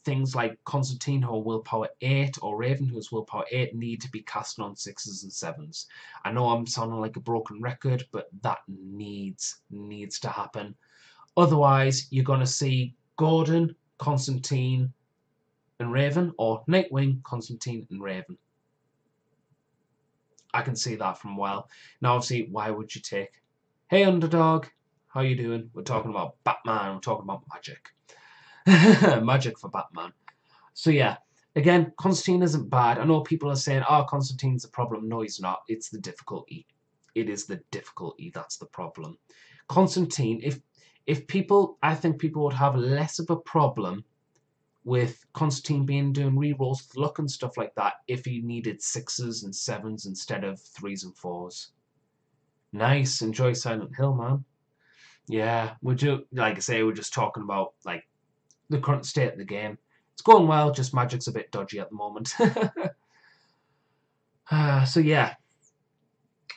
things like Constantine, who are willpower 8, or Raven, who is willpower 8, need to be casting on 6s and 7s. I know I'm sounding like a broken record, but that needs to happen. Otherwise, you're going to see Gordon, Constantine, and Raven, or Nightwing, Constantine, and Raven. I can see that from well. Now, obviously, why would you take, hey, underdog, how you doing? We're talking about Batman. We're talking about magic. Magic for Batman. So, yeah. Again, Constantine isn't bad. I know people are saying, oh, Constantine's the problem. No, he's not. It's the difficulty. It is the difficulty that's the problem. Constantine, I think people would have less of a problem with Constantine doing rerolls with luck and stuff like that if he needed 6s and 7s instead of 3s and 4s. Nice, enjoy Silent Hill, man. Yeah, like I say, we're just talking about like the current state of the game. It's going well, just magic's a bit dodgy at the moment. So yeah,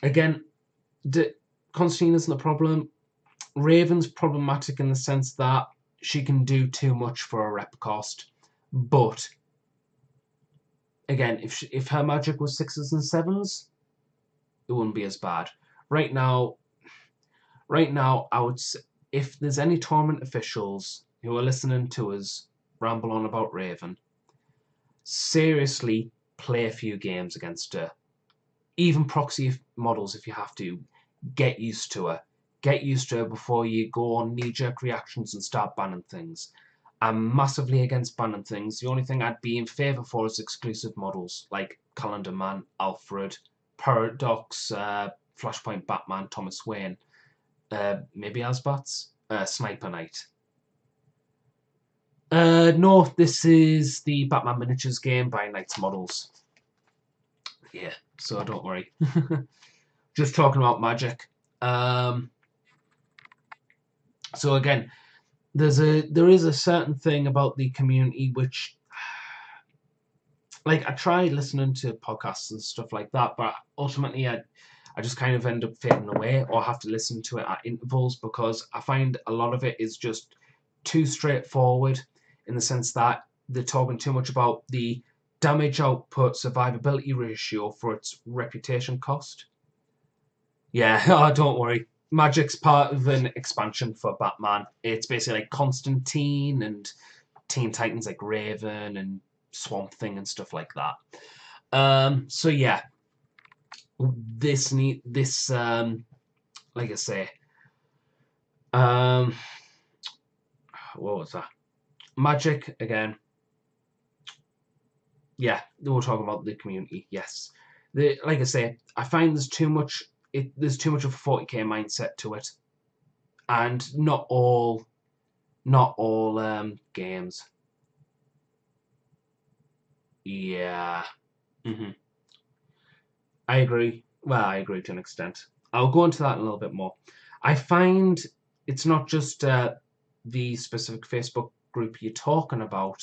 again, Constantine isn't the problem. Raven's problematic in the sense that she can do too much for a rep cost, but again, if her magic was 6s and 7s, it wouldn't be as bad. Right now, I would say, if there's any tournament officials who are listening to us ramble on about Raven, seriously play a few games against her. Even proxy models if you have to. Get used to her. Get used to her before you go on knee-jerk reactions and start banning things. I'm massively against banning things. The only thing I'd be in favour for is exclusive models like Calendar Man, Alfred, Paradox, Flashpoint Batman, Thomas Wayne, maybe Asbats, Sniper Knight. No, this is the Batman Miniatures game by Knights Models. Yeah, so don't worry. Just talking about magic. So again, there is a certain thing about the community which, like, I tried listening to podcasts and stuff like that, but ultimately I just kind of end up fading away or have to listen to it at intervals because I find a lot of it is just too straightforward in the sense that they're talking too much about the damage output survivability ratio for its reputation cost. Yeah, oh, don't worry. Magic's part of an expansion for Batman. It's basically like Constantine and Teen Titans like Raven and Swamp Thing and stuff like that. So yeah, this like I say, what was that? Magic again. Yeah, we're talking about the community. Yes, like I say, I find there's too much. There's too much of a 40k mindset to it, and not all games. Yeah. I agree. Well, I agree to an extent. I'll go into that in a little bit more. I find it's not just the specific Facebook group you're talking about,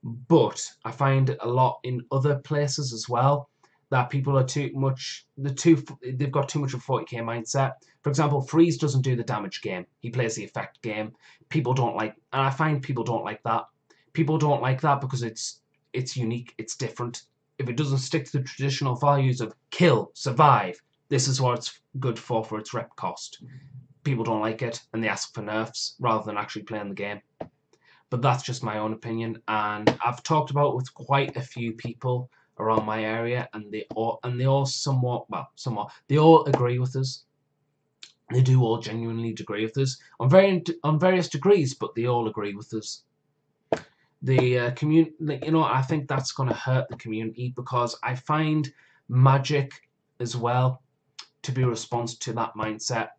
but I find a lot in other places as well that people are too much, they've got too much of a 40k mindset. For example, Freeze doesn't do the damage game. He plays the effect game. People don't like, and I find people don't like that. People don't like that because it's unique, it's different. If it doesn't stick to the traditional values of kill, survive, this is what it's good for its rep cost. People don't like it, and they ask for nerfs rather than actually playing the game. But that's just my own opinion, and I've talked about it with quite a few people around my area, and they all they all agree with us. They do all genuinely agree with us on various degrees, but they all agree with us. The community, I think that's going to hurt the community, because I find Magic as well to be a response to that mindset.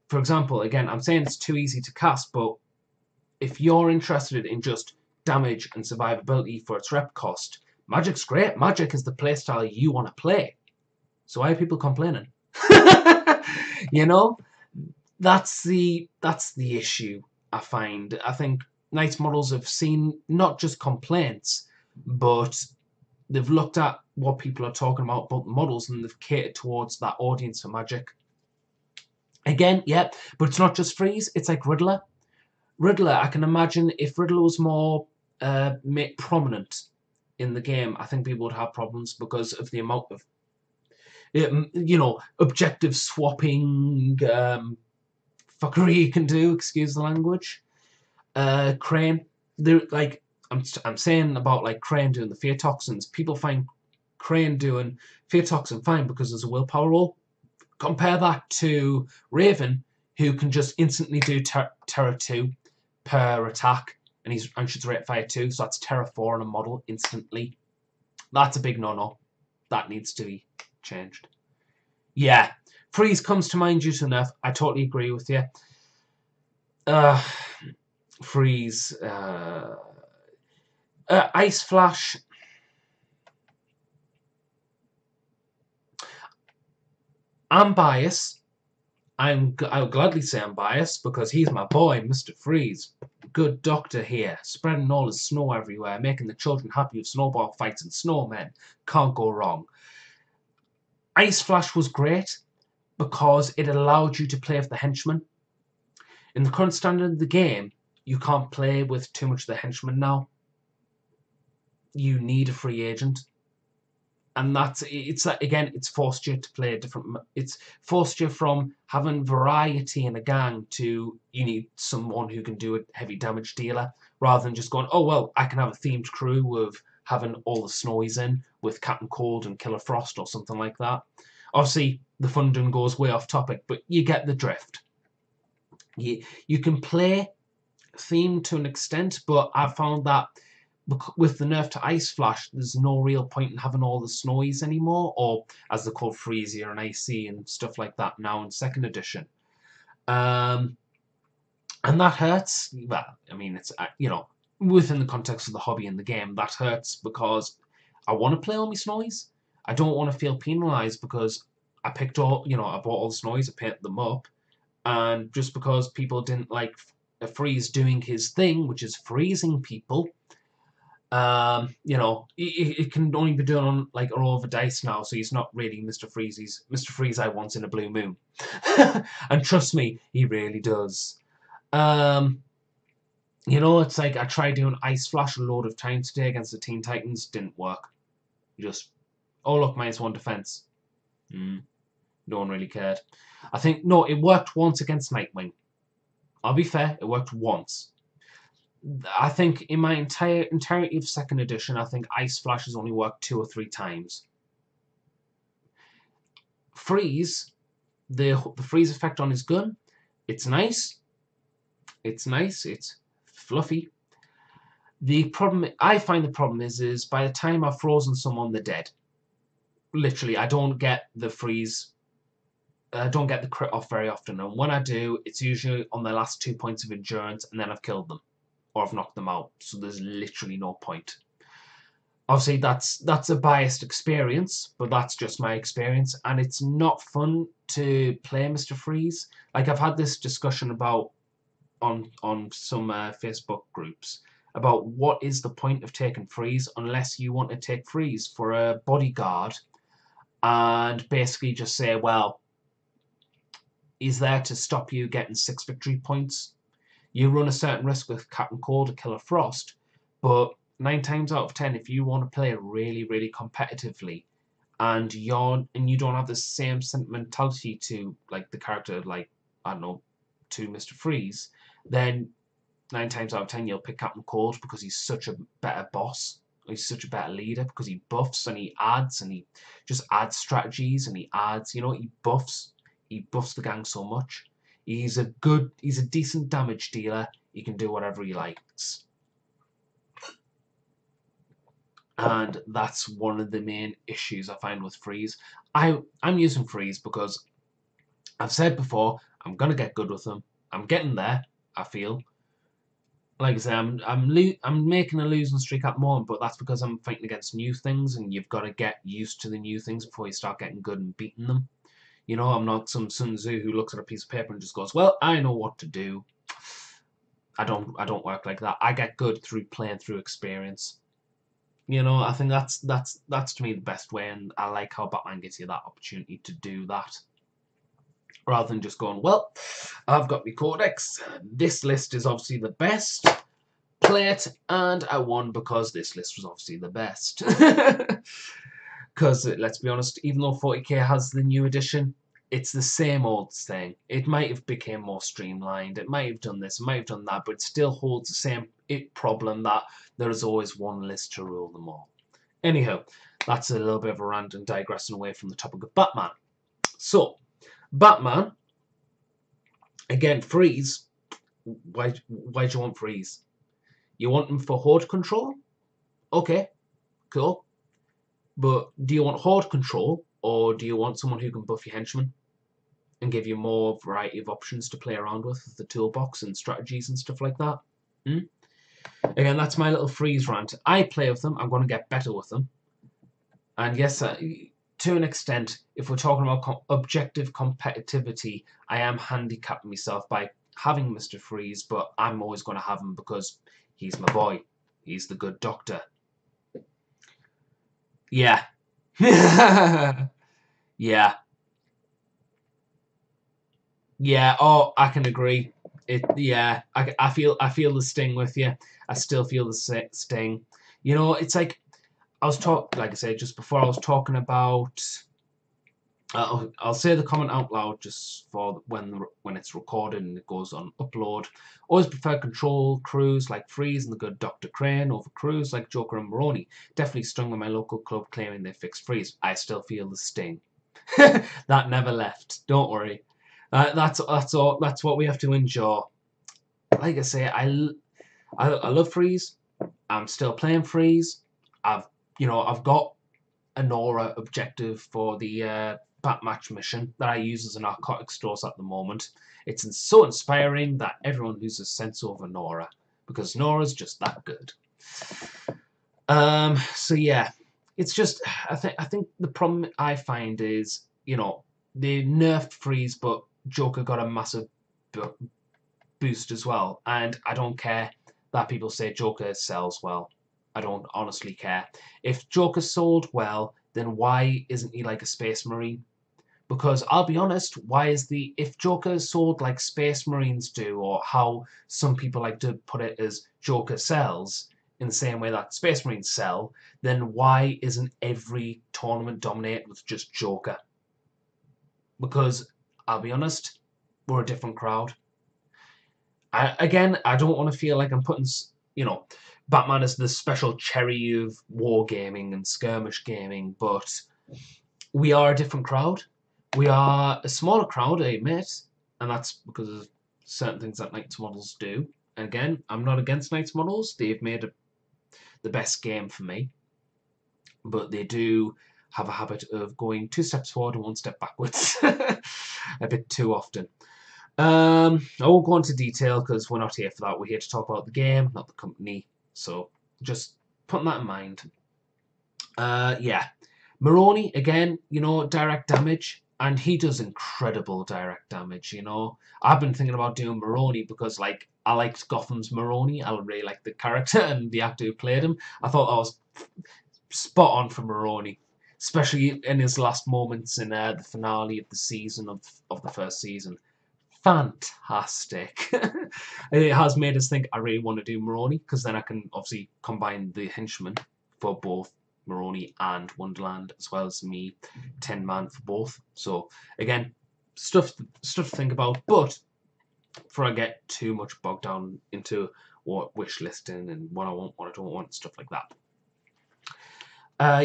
For example, again, I'm saying it's too easy to cast, but if you're interested in just damage and survivability for its rep cost, Magic's great. Magic is the playstyle you want to play. So why are people complaining? You know, that's the issue I find. I think Knights models have seen not just complaints, but they've looked at what people are talking about the models, and they've catered towards that audience for Magic. Again, yeah, but it's not just Freeze. It's like Riddler. Riddler, I can imagine if Riddler was more prominent in the game, I think people would have problems because of the amount of, objective swapping fuckery you can do. Excuse the language. Crane, like I'm saying about like Crane doing the fear toxins. People find Crane doing fear toxin fine because there's a willpower roll. Compare that to Raven, who can just instantly do Terror 2 per attack, and he's anxious rate fire 2, so that's Terror 4 on a model instantly. That's a big no-no. That needs to be changed. Yeah, Freeze comes to mind due to nerf. I totally agree with you. Freeze. Ice Flash. I'm biased. I'll gladly say I'm biased because he's my boy, Mr. Freeze. Good doctor here, spreading all his snow everywhere, making the children happy with snowball fights and snowmen. Can't go wrong. Ice Flash was great because it allowed you to play with the henchmen. In the current standard of the game, you can't play with too much of the henchmen now. You need a free agent. And it's forced you to play a different. It's forced you from having variety in a gang to you need someone who can do a heavy damage dealer rather than just going, oh well, I can have a themed crew of having all the Snowies in with Captain Cold and Killer Frost or something like that. Obviously, the funding goes way off topic, but you get the drift. You can play themed to an extent, but I found that with the nerf to Ice Flash, there's no real point in having all the Snowies anymore, or as they're called, Freezier and Icy and stuff like that now in 2nd edition. And that hurts. Well, I mean, it's, within the context of the hobby and the game, that hurts because I want to play all my Snowies. I don't want to feel penalised because I picked all, I bought all the Snowies, I painted them up, and just because people didn't like Freeze doing his thing, which is freezing people, it can only be done on like a roll of a dice now, so he's not really Mr. Freeze. He's Mr. Freeze I want in a blue moon. And trust me, he really does. It's like I tried doing Ice Flash a load of times today against the Teen Titans, didn't work. Oh look, -1 defense. No one really cared. I think, no, it worked once against Nightwing. I'll be fair, it worked once. I think in my entirety of 2nd edition, I think Ice Flash has only worked 2 or 3 times. Freeze, the freeze effect on his gun, it's nice. It's nice. It's fluffy. I find the problem is by the time I've frozen someone, they're dead. Literally, I don't get the freeze. I don't get the crit off very often, and when I do, it's usually on their last 2 points of endurance, and then I've killed them. Or I've knocked them out, so there's literally no point. Obviously, that's a biased experience, but that's just my experience, and it's not fun to play Mr. Freeze. Like, I've had this discussion about on some Facebook groups about what is the point of taking Freeze unless you want to take Freeze for a bodyguard and basically just say, well, he's there to stop you getting 6 victory points. You run a certain risk with Captain Cold or Killer Frost, but 9 times out of 10, if you want to play really, really competitively, and you don't have the same sentimentality to like the character, like, I don't know, to Mr. Freeze, then 9 times out of 10 you'll pick Captain Cold because he's such a better boss. He's such a better leader because he buffs and he adds and he just adds strategies and he adds, he buffs. He buffs the gang so much. He's a decent damage dealer. He can do whatever he likes. And that's one of the main issues I find with Freeze. I'm using Freeze because I've said before, I'm going to get good with them. I'm getting there, I feel. Like I say, I'm making a losing streak at the moment, but that's because I'm fighting against new things, and you've got to get used to the new things before you start getting good and beating them. I'm not some Sun Tzu who looks at a piece of paper and just goes, "Well, I know what to do." I don't work like that. I get good through playing through experience. I think that's to me the best way, and I like how Batman gives you that opportunity to do that. Rather than just going, well, I've got my Codex. This list is obviously the best. Play it, and I won because this list was obviously the best. Because, let's be honest, even though 40k has the new edition, it's the same old thing. It might have become more streamlined, it might have done this, it might have done that, but it still holds the same problem that there is always one list to rule them all. Anyhow, that's a little bit of a rant and digressing away from the topic of Batman. So, Batman, again, Freeze. Why do you want Freeze? You want him for horde control? Okay, cool. But do you want horde control, or do you want someone who can buff your henchmen and give you more variety of options to play around with the toolbox and strategies and stuff like that? Again, that's my little Freeze rant. I play with them. I'm going to get better with them. And yes, to an extent, if we're talking about objective competitivity, I am handicapping myself by having Mr. Freeze, but I'm always going to have him because he's my boy. He's the good doctor. Yeah. Yeah. Yeah, oh, I can agree. I feel the sting with you. I still feel the sting. It's like like I said just before, I was talking about. I'll say the comment out loud just for when it's recorded and it goes on upload. Always prefer control crews like Freeze and the good Dr. Crane over crews like Joker and Maroni. Definitely stung with my local club claiming they fixed Freeze. I still feel the sting. That never left. Don't worry. That's all. That's what we have to endure. Like I say, I love Freeze. I'm still playing Freeze. I've got a Nora objective for the Bat Match mission that I use as a narcotic source at the moment. It's so inspiring that everyone loses sense over Nora because Nora's just that good. So yeah, it's just I think the problem I find is they nerfed Freeze, but Joker got a massive boost as well, and I don't care that people say Joker sells well. I don't honestly care. If Joker sold well, then why isn't he like a Space Marine? Because I'll be honest, if Joker sold like Space Marines do, or how some people like to put it as Joker sells, in the same way that Space Marines sell, then why isn't every tournament dominated with just Joker? Because I'll be honest, we're a different crowd. I don't want to feel like I'm putting, Batman as the special cherry of wargaming and skirmish gaming, but we are a different crowd. We are a smaller crowd, I admit, and that's because of certain things that Knights models do. And again, I'm not against Knights models. They've made the best game for me, but they do have a habit of going 2 steps forward and 1 step backwards a bit too often. I won't go into detail because we're not here for that. We're here to talk about the game, not the company. So just putting that in mind. Yeah. Maroni, again, direct damage. And he does incredible direct damage, I've been thinking about doing Maroni because, I liked Gotham's Maroni. I really liked the character and the actor who played him. I thought I was spot on for Maroni. especially in his last moments in the finale of the season of the first season. Fantastic. It has made us think I really want to do Moroni, because then I can obviously combine the henchmen for both Moroni and Wonderland, as well as me 10 man for both. So again, stuff to think about, but before I get too much bogged down into what wish listing and what I want, what I don't want, stuff like that.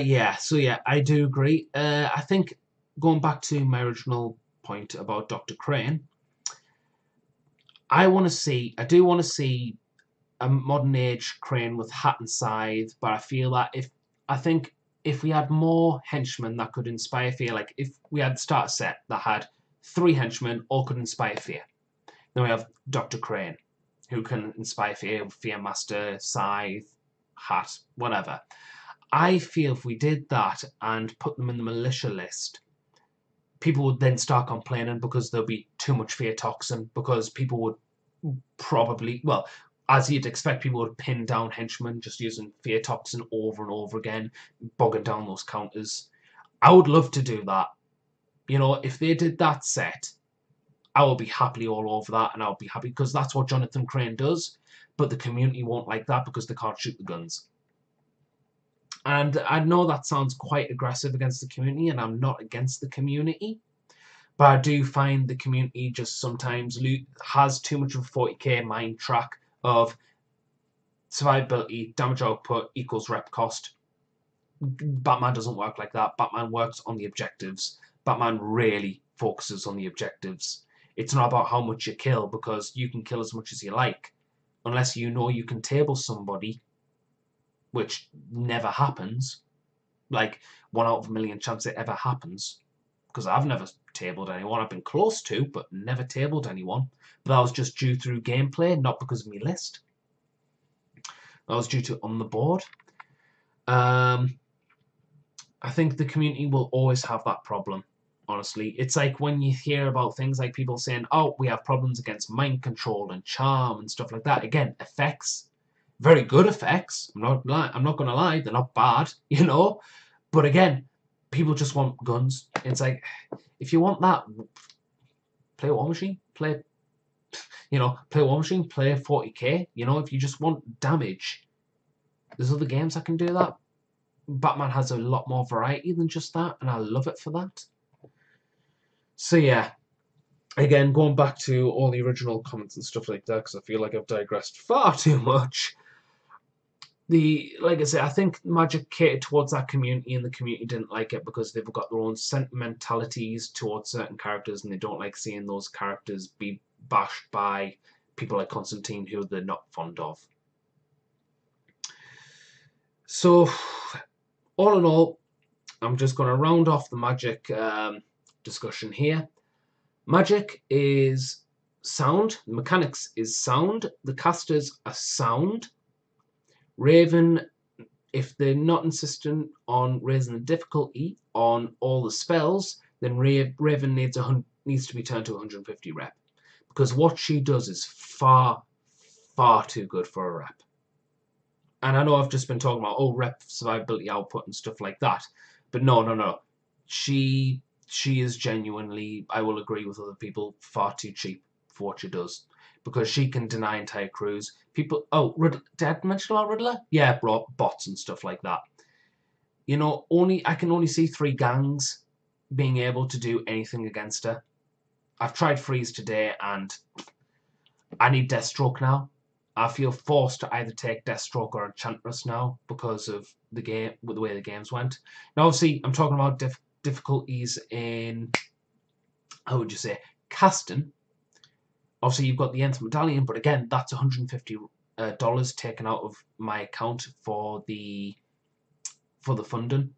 Yeah, so yeah, I do agree. I think going back to my original point about Dr. Crane, I do want to see a modern age Crane with hat and scythe, but I feel that I think if we had more henchmen that could inspire fear, like if we had start a set that had 3 henchmen all could inspire fear. Then we have Dr. Crane, who can inspire fear, Fear Master, Scythe, Hat, whatever. I feel if we did that and put them in the militia list, people would then start complaining because there'll be too much fear toxin, because people would probably, well, as you'd expect, people would pin down henchmen just using fear toxin over and over again, bogging down those counters. I would love to do that. You know, if they did that set, I will be happily all over that, and I'll be happy because that's what Jonathan Crane does, but the community won't like that because they can't shoot the guns. And I know that sounds quite aggressive against the community, and I'm not against the community, but I do find the community just sometimes has too much of a 40k mind track of survivability, damage output equals rep cost. Batman doesn't work like that. Batman works on the objectives. Batman really focuses on the objectives. It's not about how much you kill, because you can kill as much as you like. Unless you know you can table somebody, which never happens. Like 1 out of a million chance it ever happens. Because I've never tabled anyone. I've been close to, but never tabled anyone. But that was just due through gameplay, not because of my list. That was due to on the board. I think the community will always have that problem, honestly. It's like when you hear about things like people saying, oh, we have problems against mind control and charm and stuff like that. Again, effects. Very good effects. I'm not going to lie. They're not bad, you know. But again, people just want guns. It's like, if you want that, play War Machine. Play War Machine. Play 40k. You know, if you just want damage, there's other games that can do that. Batman has a lot more variety than just that, and I love it for that. So yeah, again, going back to all the original comments and stuff like that, because I feel like I've digressed far too much. Like I say, I think Magic catered towards that community, and the community didn't like it because they've got their own sentimentalities towards certain characters, and they don't like seeing those characters be bashed by people like Constantine, who they're not fond of. So, all in all, I'm just going to round off the Magic discussion here. Magic is sound. The mechanics is sound. The casters are sound. Raven, if they're not insistent on raising the difficulty on all the spells, then Raven needs to be turned to 150 rep. Because what she does is far, far too good for a rep. And I know I've just been talking about, oh, rep survivability output and stuff like that. But no. She is genuinely, I will agree with other people, far too cheap for what she does. Because she can deny entire crews. People, oh, did I mention about Riddler? Yeah, bots and stuff like that. You know, I can only see 3 gangs being able to do anything against her. I've tried Freeze today, and I need Deathstroke now. I feel forced to either take Deathstroke or Enchantress now because of the game, with the way the games went. Now, obviously, I'm talking about difficulties in, how would you say, casting. Obviously, you've got the Nth Medallion, but again, that's $150 taken out of my account for the funding.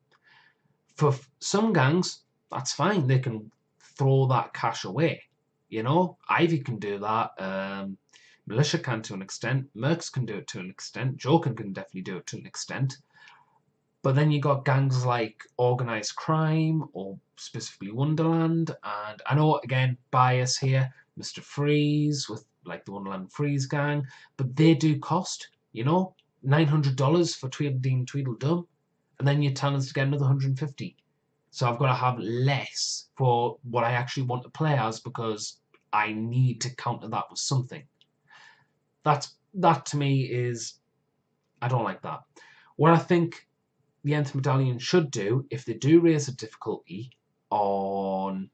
For some gangs, that's fine. They can throw that cash away. You know, Ivy can do that. Militia can to an extent. Mercs can do it to an extent. Joker can definitely do it to an extent. But then you got gangs like Organised Crime or specifically Wonderland. And I know, again, bias here. Mr. Freeze with like the Wonderland Freeze gang. But they do cost, you know, $900 for Tweedledee and Tweedledum. And then you're telling us to get another 150. So I've got to have less for what I actually want to play as because I need to counter that with something. That to me is, I don't like that. What I think the Nth Medallion should do, if they do raise the difficulty on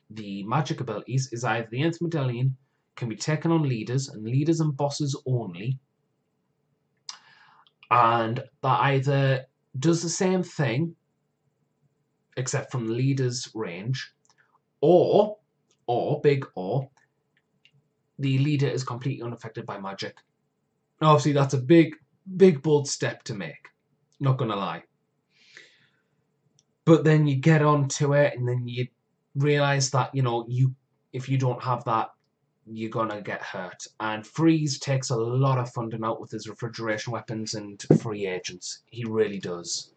the magic abilities, is either the Nth Medallion can be taken on leaders and leaders and bosses only, and that either does the same thing except from the leader's range, or big or the leader is completely unaffected by magic. Obviously that's a big bold step to make, not gonna lie, but then you get onto it and then you realize that, you know, if you don't have that, you're gonna get hurt. And Freeze takes a lot of funding out with his refrigeration weapons and free agents. He really does.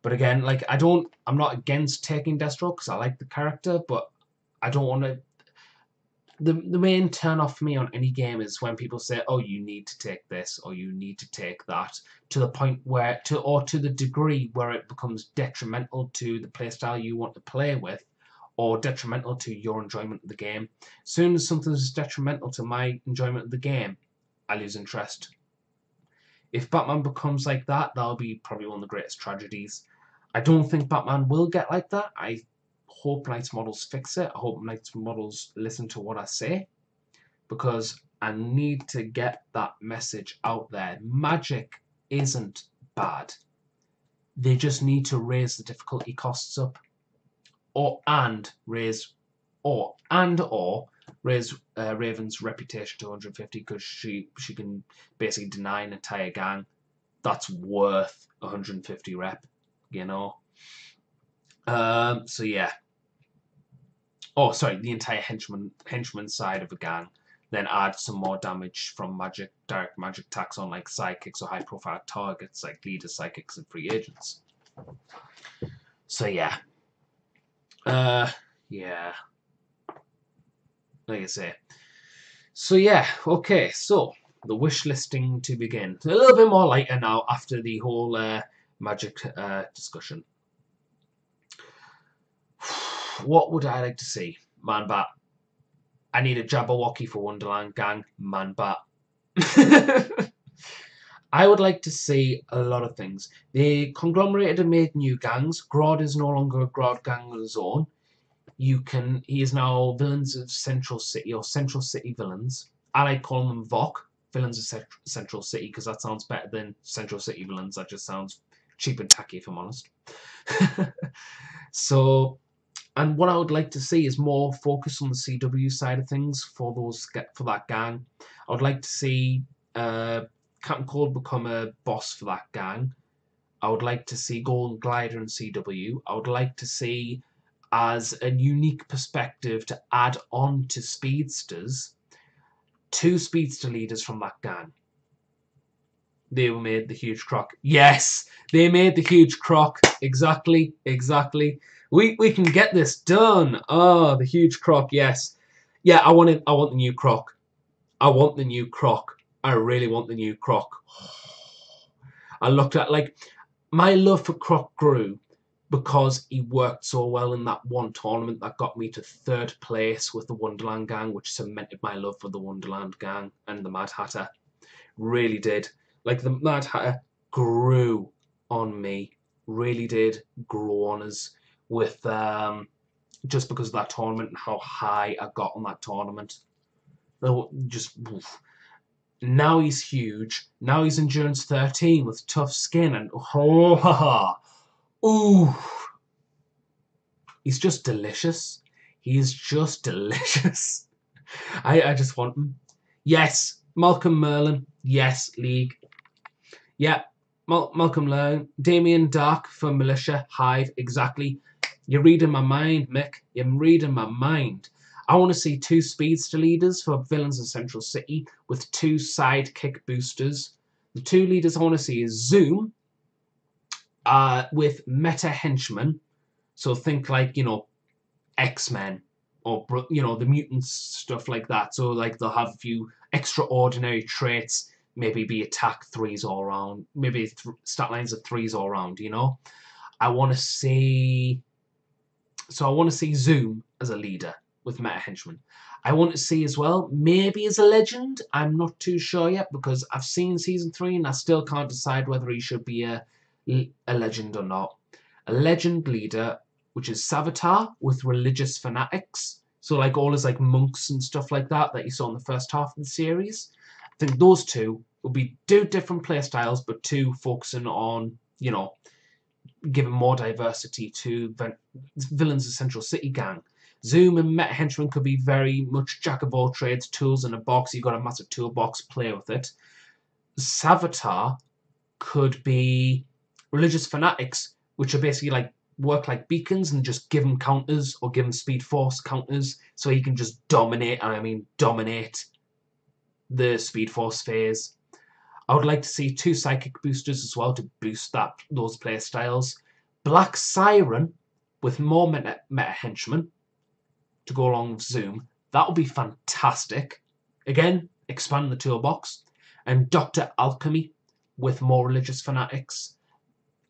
But again, like, I'm not against taking Deathstroke because I like the character, but I don't want to. The main turn off for me on any game is when people say, "Oh, you need to take this or you need to take that," to the point where, to the degree where it becomes detrimental to the playstyle you want to play with, or detrimental to your enjoyment of the game. As soon as something is detrimental to my enjoyment of the game, I lose interest. If Batman becomes like that, that'll be probably one of the greatest tragedies. I don't think Batman will get like that. I hope Knight's Models fix it. I hope Knight's Models listen to what I say, because I need to get that message out there. Magic isn't bad. They just need to raise the difficulty costs up, or raise Raven's reputation to 150, because she can basically deny an entire gang. That's worth 150 rep, you know. So yeah. Oh, sorry, the entire henchman side of a gang. Then add some more damage from direct magic attacks on like sidekicks or high profile targets like leaders, psychics, and free agents. So yeah. Yeah. Like I say. So yeah, okay, so the wish listing to begin. A little bit more lighter now after the whole magic discussion. What would I like to see? Man Bat. I need a Jabberwocky for Wonderland Gang. Man Bat. I would like to see a lot of things. They conglomerated and made new gangs. Grodd is no longer a Grodd gang on his own. He is now villains of Central City, or Central City villains. I like calling them VOC, villains of Central City, because that sounds better than Central City villains. That just sounds cheap and tacky, if I'm honest. So, and what I would like to see is more focus on the CW side of things for that gang. I would like to see Captain Cold become a boss for that gang. I would like to see Golden Glider in CW. I would like to see, as a unique perspective to add on to Speedsters, 2 Speedster leaders from that gang. They made the huge croc. Yes, they made the huge croc. Exactly. We can get this done. Oh, the huge croc. Yes. Yeah, I want it. I want the new croc. I want the new croc. I really want the new croc. I looked at, like, my love for Croc grew because he worked so well in that one tournament that got me to 3rd place with the Wonderland Gang, which cemented my love for the Wonderland Gang and the Mad Hatter. Really did. Like, the Mad Hatter grew on me. Really did grow on us with just because of that tournament and how high I got on that tournament. Just oof. Now he's huge. Now he's endurance 13 with tough skin and ooh, he's just delicious. He's just delicious. I just want him. Yes, Malcolm Merlin. Yes, League. Yeah, Malcolm Merlin. Damien Dark for Militia. Hive. Exactly. You're reading my mind, Mick. You're reading my mind. I want to see 2 Speedster leaders for villains in Central City with 2 sidekick boosters. The 2 leaders I want to see is Zoom with meta henchmen. So think like, you know, X-Men or, you know, the mutants, stuff like that. So like they'll have a few extraordinary traits, maybe be attack 3s all around, maybe stat lines of 3s all around, you know. I want to see... So I want to see Zoom as a leader with Meta Henchman. I want to see as well, maybe as a legend. I'm not too sure yet because I've seen Season 3 and I still can't decide whether he should be a legend or not. A legend leader, which is Savitar with religious fanatics. So like all his like monks and stuff like that you saw in the first half of the series. I think those two will be two different playstyles, but two focusing on, you know, giving more diversity to Villains of Central City gang. Zoom and Meta Henchman could be very much jack of all trades, tools in a box. You've got a massive toolbox, play with it. Savitar could be religious fanatics, which are basically like work like beacons and just give him counters or give him speed force counters so he can just dominate, and I mean dominate, the speed force phase. I would like to see 2 psychic boosters as well to boost those play styles. Black Siren with more meta henchmen to go along with Zoom. That would be fantastic. Again, expand the toolbox. And Dr. Alchemy with more religious fanatics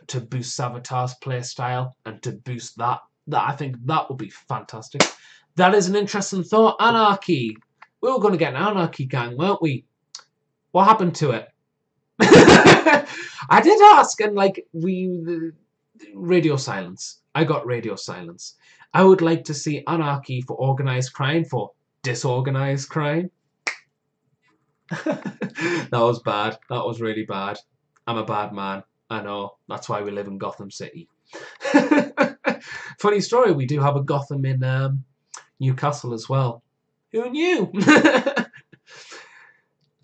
to boost Savitar's playstyle and to boost that. I think that would be fantastic. That is an interesting thought. Anarchy. We were going to get an Anarchy gang, weren't we? What happened to it? I did ask, and like radio silence. I got radio silence. I would like to see Anarchy for organised crime, for disorganised crime. That was bad. That was really bad. I'm a bad man. I know. That's why we live in Gotham City. Funny story, we do have a Gotham in Newcastle as well. Who knew?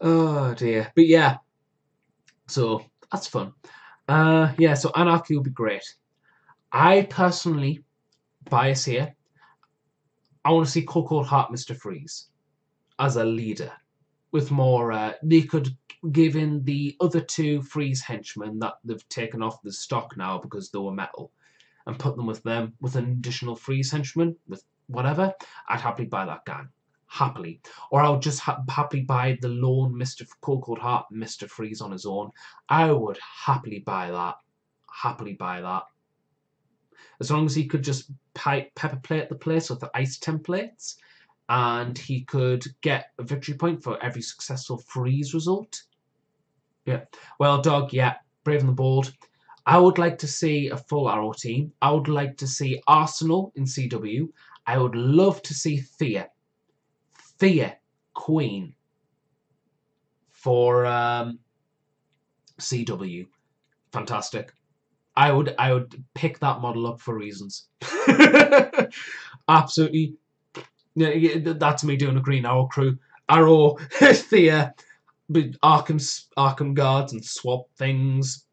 Oh dear. But yeah. So that's fun. Yeah, so Anarchy will be great. I personally, bias here, I want to see Cold Heart Mr. Freeze as a leader. With more, they could give in the other 2 Freeze henchmen that they've taken off the stock now because they were metal, and put them with an additional Freeze henchman with whatever. I'd happily buy that gang. Happily. Or I'll just happily buy the lone Mr. Cold Heart Mr. Freeze on his own. I would happily buy that. Happily buy that. As long as he could just pepper plate the place with the ice templates, and he could get a victory point for every successful freeze result. Yeah. Well, Dog, yeah. Brave and the Bold. I would like to see a full Arrow team. I would like to see Arsenal in CW. I would love to see Thea Queen for CW. Fantastic. I would pick that model up for reasons. Absolutely. Yeah, that's me doing a Green Arrow crew. Arrow, Thea, Arkham guards and swap things.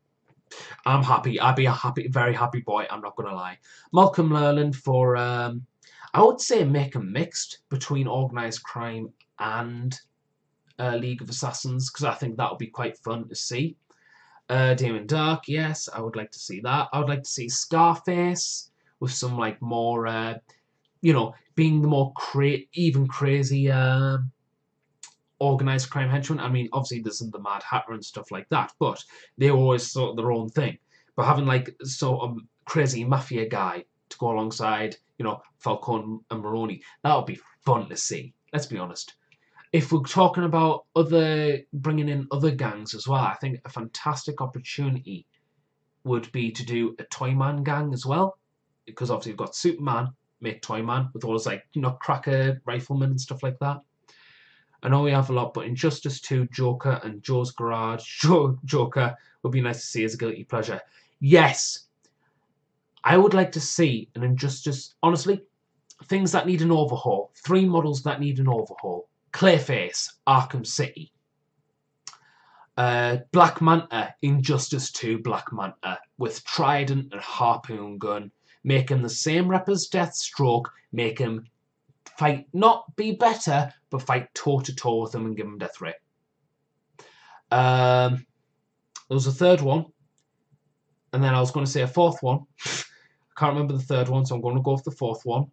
I'm happy. I'd be a very happy boy. I'm not gonna lie. Malcolm Merlin for I would say make a mixed between organised crime and League of Assassins, because I think that would be quite fun to see. Damon Dark, yes, I would like to see that. I would like to see Scarface with some like more, you know, being the more even crazy organised crime henchman. I mean, obviously there's the Mad Hatter and stuff like that, but they always sort of their own thing. But having like sort of crazy mafia guy to go alongside, you know, Falcone and Maroni, that would be fun to see. Let's be honest. If we're talking about bringing in other gangs as well, I think a fantastic opportunity would be to do a Toyman gang as well, because obviously you've got Superman, make Toyman with all his like nutcracker riflemen and stuff like that. I know we have a lot, but Injustice 2, Joker, and Joe's Garage Joker would be nice to see as a guilty pleasure. Yes, I would like to see an Injustice. Honestly, things that need an overhaul. 3 models that need an overhaul. Clayface, Arkham City. Black Manta, Injustice 2 Black Manta, with Trident and Harpoon gun. Make him the same rep as Deathstroke. Make him fight, not be better, but fight toe-to-toe with him and give him death ray. There was a 3rd one. And then I was going to say a 4th one. I can't remember the 3rd one, so I'm going to go with the 4th one.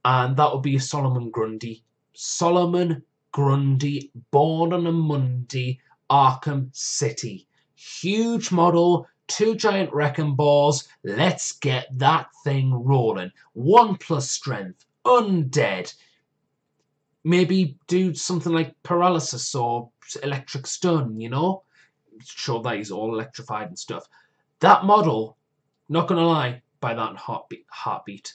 And that would be Solomon Grundy. Solomon Grundy, born on a Monday, Arkham City. Huge model, 2 giant wrecking balls. Let's get that thing rolling. 1 plus strength. Undead. Maybe do something like paralysis or electric stun, you know? Show that he's all electrified and stuff. That model, not gonna lie, by that heartbeat.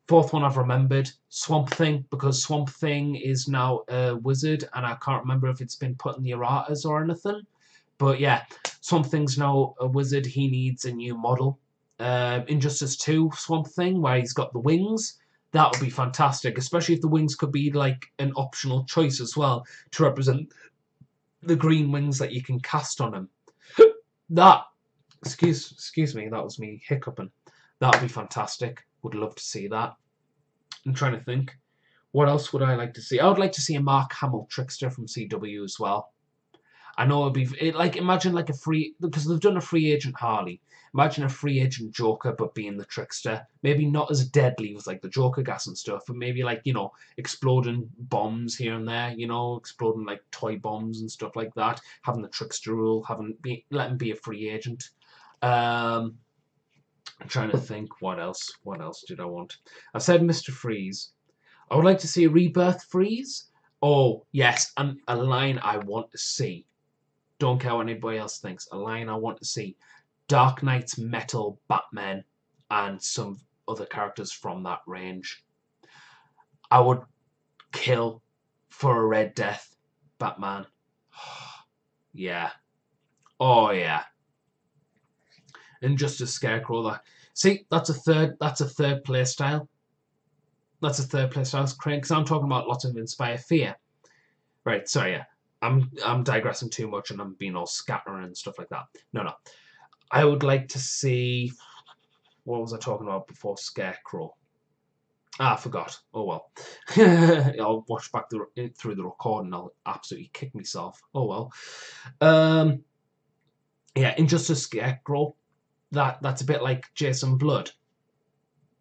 4th one I've remembered, Swamp Thing, because Swamp Thing is now a wizard, and I can't remember if it's been put in the erratas or anything. But yeah, Swamp Thing's now a wizard. He needs a new model. Injustice 2 Swamp Thing, where he's got the wings. That would be fantastic, especially if the wings could be like an optional choice as well to represent the green wings that you can cast on him. That, excuse me, that was me hiccuping. That would be fantastic. Would love to see that. I'm trying to think. What else would I like to see? I would like to see a Mark Hamill trickster from CW as well. I know it'd be like, imagine like a free, because they've done a free agent Harley. Imagine a free agent Joker, but being the trickster. Maybe not as deadly with like the Joker gas and stuff, but maybe like, you know, exploding bombs here and there, you know, exploding like toy bombs and stuff like that. Having the trickster rule, let him be a free agent. I'm trying to think what else. What else did I want? I said Mr. Freeze. I would like to see a Rebirth Freeze. Oh, yes, and a line I want to see. Don't care what anybody else thinks. A line I want to see. Dark Knight's Metal Batman and some other characters from that range. I would kill for a Red Death Batman. Yeah. Oh, yeah. Injustice Scarecrow. That, see, that's a third play style. That's a third play style, because I'm talking about lots of Inspire Fear. Right, sorry, yeah. I'm digressing too much and I'm being all scattering and stuff like that. No. I would like to see, what was I talking about before Scarecrow? I forgot. Oh well. I'll watch back through the recording. I'll absolutely kick myself. Oh well. Yeah, Injustice Scarecrow. That's a bit like Jason Blood.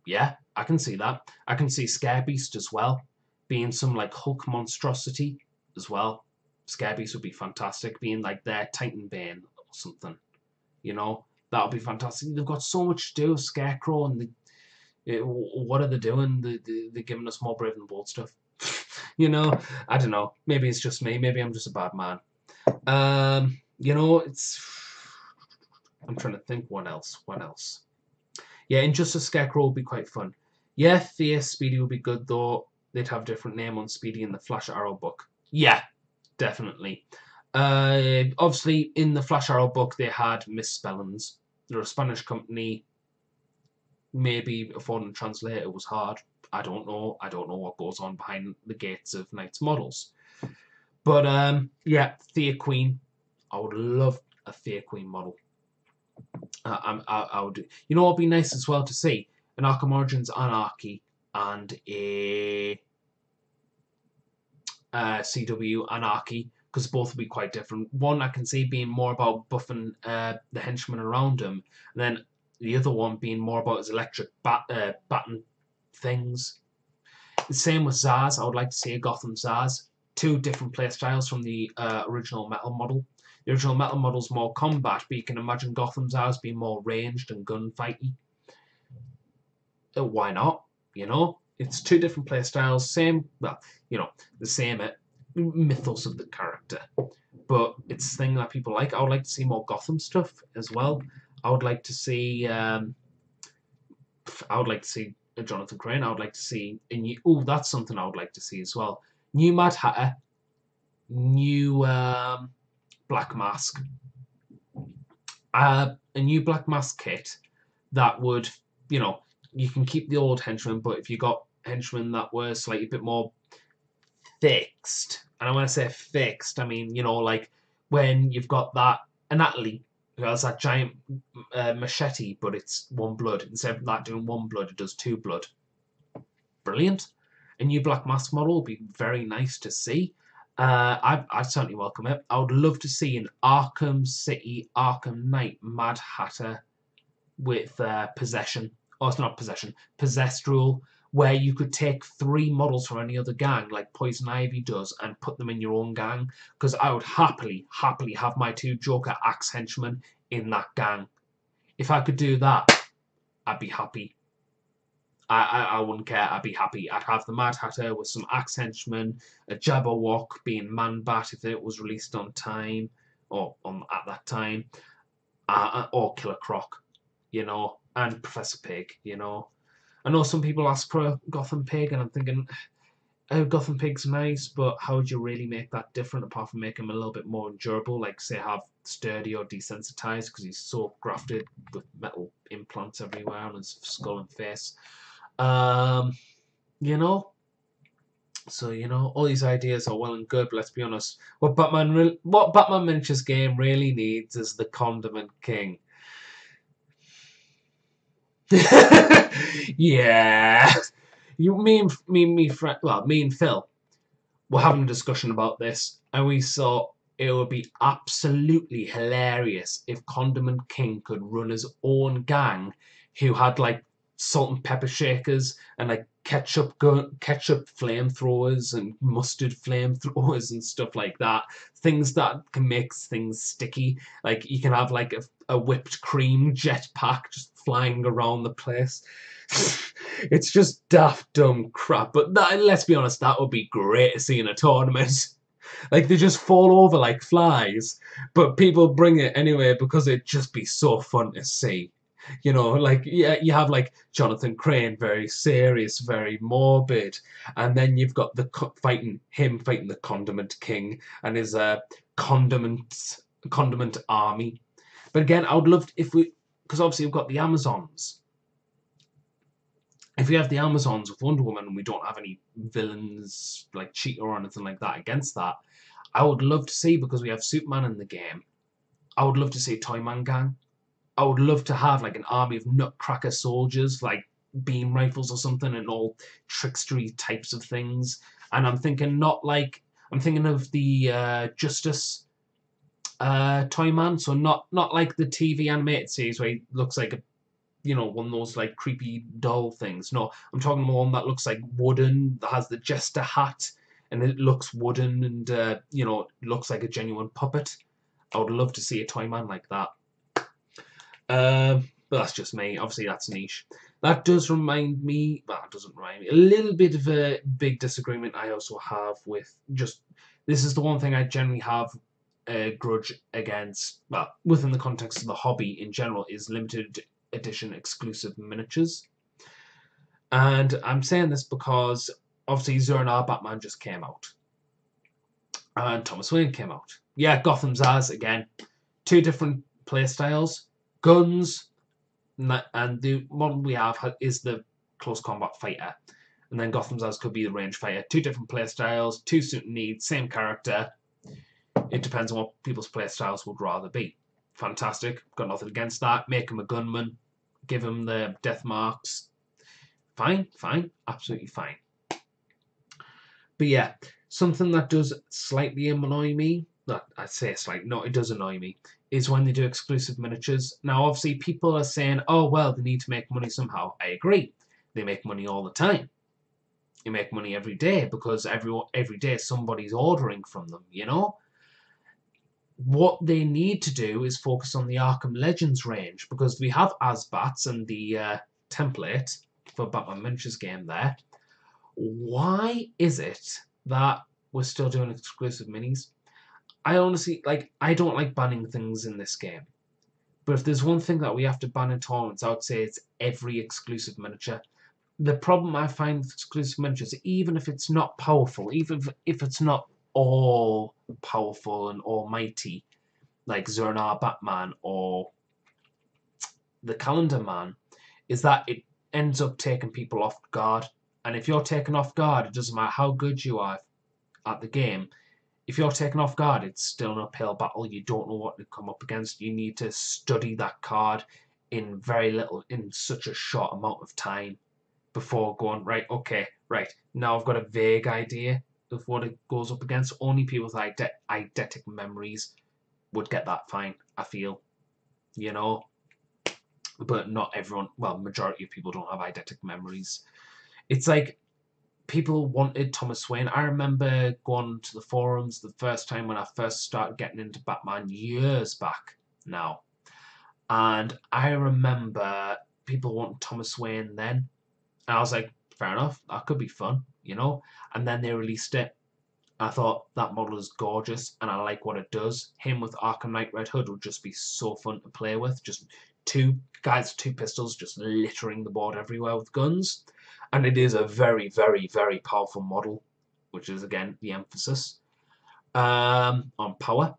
Yeah, I can see that. I can see Scarebeast as well, being some like Hulk monstrosity as well. Scarebeast would be fantastic, being like their Titan Bane or something. You know, that would be fantastic. They've got so much to do with Scarecrow, and what are they doing? They're giving us more Brave and Bold stuff. You know, I don't know. Maybe it's just me. Maybe I'm just a bad man. You know, I'm trying to think what else. What else? Yeah, Injustice Scarecrow would be quite fun. Yeah, Thea Speedy would be good, though. They'd have different name on Speedy in the Flash Arrow book. Yeah, definitely. Obviously, in the Flash Arrow book, they had misspellings. They're a Spanish company. Maybe a foreign translator was hard. I don't know. I don't know what goes on behind the gates of Knight's models. But, yeah, Thea Queen. I would love a Thea Queen model. I would. You know what would be nice as well to see? An Arkham Origins Anarchy and a CW Anarchy, because both would be quite different. One I can see being more about buffing the henchmen around him, and then the other one being more about his electric baton things. The same with Zaz. I would like to see a Gotham Zaz. 2 different play styles from the original Metal model. The original Metal model's more combat, but you can imagine Gotham's as being more ranged and gunfighty. Why not? You know, it's 2 different play styles, same, well, you know, the same mythos of the character, but it's a thing that people like. I would like to see more Gotham stuff as well. I would like to see, Jonathan Crane. I would like to see a new. Oh, that's something I would like to see as well. New Mad Hatter, new Black Mask, a new Black Mask kit that would, you know, you can keep the old henchmen, but if you got henchmen that were slightly a bit more fixed, and when I say fixed, I mean, you know, like when you've got that Natalie who has that giant machete, but it's 1 blood. Instead of that doing 1 blood, it does 2 blood. Brilliant. A new Black Mask model would be very nice to see. I'd certainly welcome it. I would love to see an Arkham City, Arkham Knight Mad Hatter with possession. Oh, it's not possession. Possessed rule, where you could take 3 models from any other gang, like Poison Ivy does, and put them in your own gang. Because I would happily have my 2 Joker Axe henchmen in that gang. If I could do that, I'd be happy. I wouldn't care. I'd be happy. I'd have the Mad Hatter with some axe henchmen, a Jabberwock being Man-Bat if it was released on time, or at that time, or Killer Croc, you know, and Professor Pig, you know. I know some people ask for a Gotham Pig, and I'm thinking, oh, Gotham Pig's nice, but how would you really make that different apart from make him a little bit more endurable, like, say, have sturdy or desensitized, because he's so grafted with metal implants everywhere on his skull and face. You know, so you know, all these ideas are well and good, but let's be honest, what Batman Miniatures game really needs is the Condiment King. Yeah, me and Phil were having a discussion about this, and we thought it would be absolutely hilarious if Condiment King could run his own gang who had like salt and pepper shakers and like ketchup flamethrowers and mustard flamethrowers and stuff like that. Things that can make things sticky. Like you can have like a whipped cream jetpack just flying around the place. It's just daft dumb crap, but let's be honest, that would be great to see in a tournament. Like they just fall over like flies, but people bring it anyway because it'd just be so fun to see. You know, like yeah, you have like Jonathan Crane, very serious, very morbid, and then you've got fighting the Condiment King and his condiment army. But again, I would love if we, because obviously we've got the Amazons. If we have the Amazons with Wonder Woman and we don't have any villains like Cheetah or anything like that against that, I would love to see, because we have Superman in the game, I would love to see Toyman Gang. I would love to have like an army of nutcracker soldiers, like beam rifles or something, and all trickstery types of things. And I'm thinking I'm thinking of the Justice Toyman, so not like the TV animated series where he looks like a, you know, one of those like creepy doll things. No, I'm talking about one that looks like wooden, that has the jester hat, and it looks wooden and you know, looks like a genuine puppet. I would love to see a Toyman like that. But that's just me. Obviously, that's niche. That does remind me, well, it doesn't remind me, a little bit of a big disagreement I also have with just, this is the one thing I generally have a grudge against, well, within the context of the hobby in general, is limited edition exclusive miniatures. And I'm saying this because obviously Zur-En-Arrh Batman just came out. And Thomas Wayne came out. Yeah, Gotham Zaz again. Two different playstyles. Guns, and the one we have is the close combat fighter, and then Gotham Zaz could be the range fighter. Two different playstyles, two suit needs, same character. It depends on what people's playstyles would rather be. Fantastic, got nothing against that. Make him a gunman, give him the death marks. Fine, absolutely fine. But yeah, something that does slightly annoy me, I'd say slightly, no, it does annoy me, is when they do exclusive miniatures. Now, obviously, people are saying, oh, well, they need to make money somehow. I agree. They make money all the time. They make money every day because every day somebody's ordering from them, you know? What they need to do is focus on the Arkham Legends range, because we have Asbats and the template for Batman Miniatures game there. Why is it that we're still doing exclusive minis? I honestly, like, I don't like banning things in this game. But if there's one thing that we have to ban in tournaments, I would say it's every exclusive miniature. The problem I find with exclusive miniatures, even if it's not powerful, even if it's not all powerful and almighty, like Zur-En-Arrh Batman or the Calendar Man, is that it ends up taking people off guard. And if you're taken off guard, it doesn't matter how good you are at the game. If you're taken off guard, it's still an uphill battle. You don't know what to come up against. You need to study that card in such a short amount of time before going, right, okay, right, now I've got a vague idea of what it goes up against. Only people with eidetic memories would get that fine, I feel, you know. But not everyone, well, majority of people don't have eidetic memories. It's like, people wanted Thomas Wayne. I remember going to the forums the first time when I first started getting into Batman years back now. And I remember people wanting Thomas Wayne then. And I was like, fair enough, that could be fun, you know? And then they released it. I thought that model is gorgeous and I like what it does. Him with Arkham Knight Red Hood would just be so fun to play with. Just two guys, two pistols, just littering the board everywhere with guns. And it is a very, very, very powerful model, which is again the emphasis on power.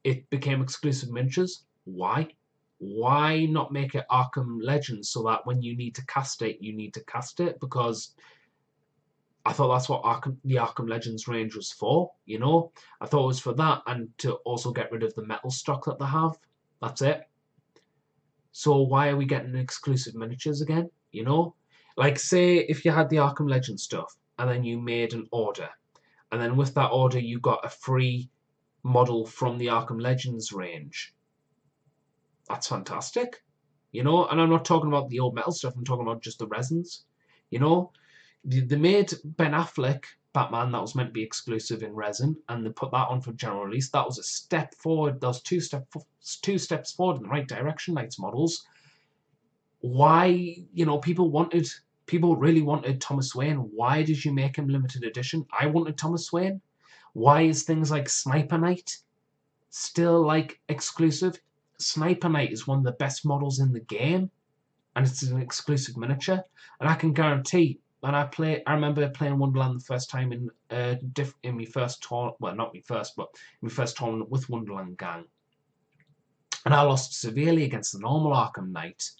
It became exclusive miniatures. Why? Why not make it Arkham Legends so that when you need to cast it, you need to cast it? Because I thought that's what the Arkham Legends range was for, you know? I thought it was for that and to also get rid of the metal stock that they have. That's it. So why are we getting exclusive miniatures again, you know? Like, say, if you had the Arkham Legends stuff and then you made an order, and then with that order you got a free model from the Arkham Legends range. That's fantastic, you know? And I'm not talking about the old metal stuff, I'm talking about just the resins, you know? They made Ben Affleck Batman that was meant to be exclusive in resin, and they put that on for general release. That was a step forward. Those two steps forward in the right direction. Knights models. Why, you know, people really wanted Thomas Wayne. Why did you make him limited edition? I wanted Thomas Wayne. Why is things like Sniper Knight still like exclusive? Sniper Knight is one of the best models in the game, and it's an exclusive miniature. And I can guarantee when I remember playing Wonderland the first time in my first tournament. Well, not my first, but my first tournament with Wonderland Gang, and I lost severely against the normal Arkham Knight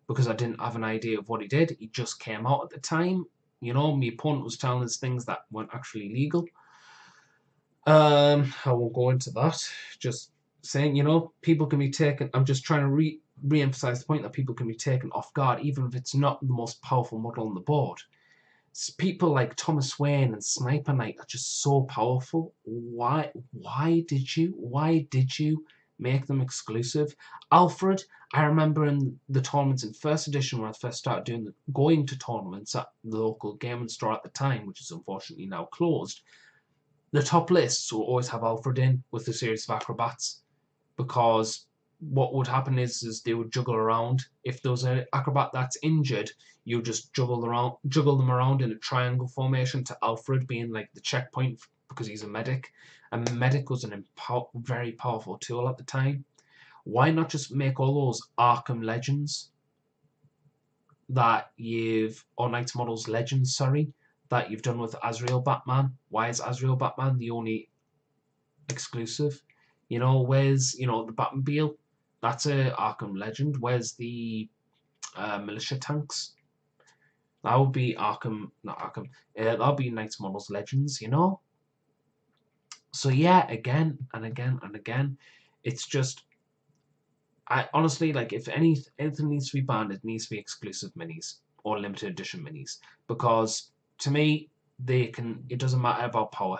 because I didn't have an idea of what he did. He just came out at the time. You know, my opponent was telling us things that weren't actually legal. I won't go into that. Just saying, you know, people can be taken. I'm just trying to re-emphasize the point that people can be taken off guard, even if it's not the most powerful model on the board. People like Thomas Wayne and Sniper Knight are just so powerful. Why did you make them exclusive? Alfred, I remember in the tournaments in first edition when I first started going to tournaments at the local gaming store at the time, which is unfortunately now closed. The top lists will always have Alfred in with a series of acrobats, because what would happen is they would juggle around. If there was an acrobat that's injured, you just juggle them around in a triangle formation to Alfred being like the checkpoint because he's a medic. And medic was a very powerful tool at the time. Why not just make all those Arkham Legends or Knights Models Legends, sorry, that you've done with Azrael Batman? Why is Azrael Batman the only exclusive? You know, where's, you know, the Batmobile? That's a Arkham Legend. Where's the militia tanks? That would be Arkham, not Arkham. That'll be Knights Models Legends, you know? So yeah, again and again and again, it's just, I honestly, like, if anything needs to be banned, it needs to be exclusive minis or limited edition minis. Because to me, it doesn't matter about power.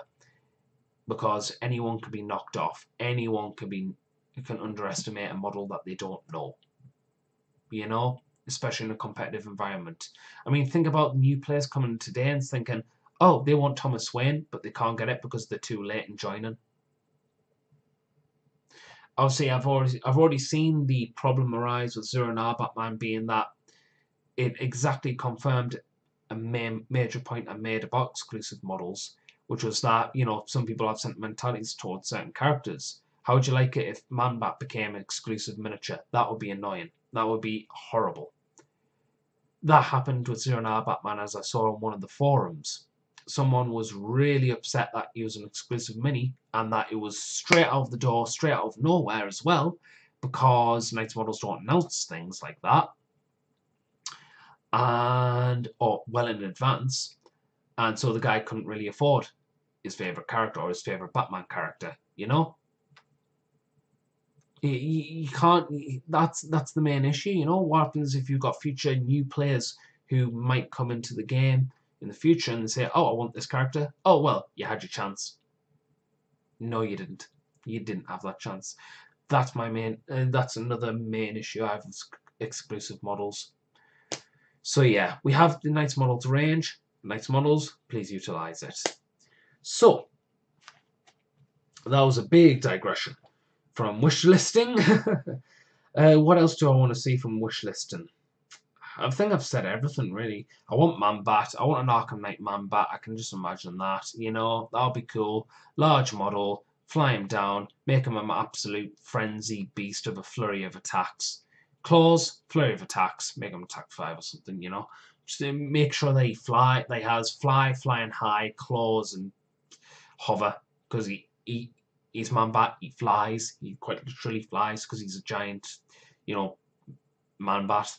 Because anyone can be knocked off. Anyone can underestimate a model that they don't know. You know? Especially in a competitive environment. I mean, think about new players coming today and thinking, oh, they want Thomas Wayne, but they can't get it because they're too late in joining. Obviously, I've already seen the problem arise with Zero and R Batman being that it exactly confirmed a major point I made about exclusive models, which was that, you know, some people have sentimentalities towards certain characters. How would you like it if Man-Bat became an exclusive miniature? That would be annoying. That would be horrible. That happened with Zero and R Batman, as I saw on one of the forums. Someone was really upset that he was an exclusive mini and that it was straight out of the door, straight out of nowhere as well, because Knights models don't announce things like that, or well in advance, and so the guy couldn't really afford his favorite character or his favorite Batman character, you know. You can't. That's the main issue, you know. What happens if you've got future new players who might come into the game in the future and say, "Oh, I want this character." Oh well, you had your chance. No, you didn't. You didn't have that chance. That's my main. That's another main issue I have with exclusive models. So yeah, we have the Knights models range. Knights models, please utilize it. So that was a big digression from wish listing What else do I want to see from wishlisting? I think I've said everything, really. I want Man-Bat. I want an Arkham Knight Man-Bat. I can just imagine that. You know, that'll be cool. Large model, fly him down, make him an absolute frenzy beast of a flurry of attacks. Claws, flurry of attacks, make him attack 5 or something, you know. Just to make sure they fly, they has flying high, claws, and hover, because he's Man-Bat, he flies, he quite literally flies, because he's a giant, you know, Man-Bat.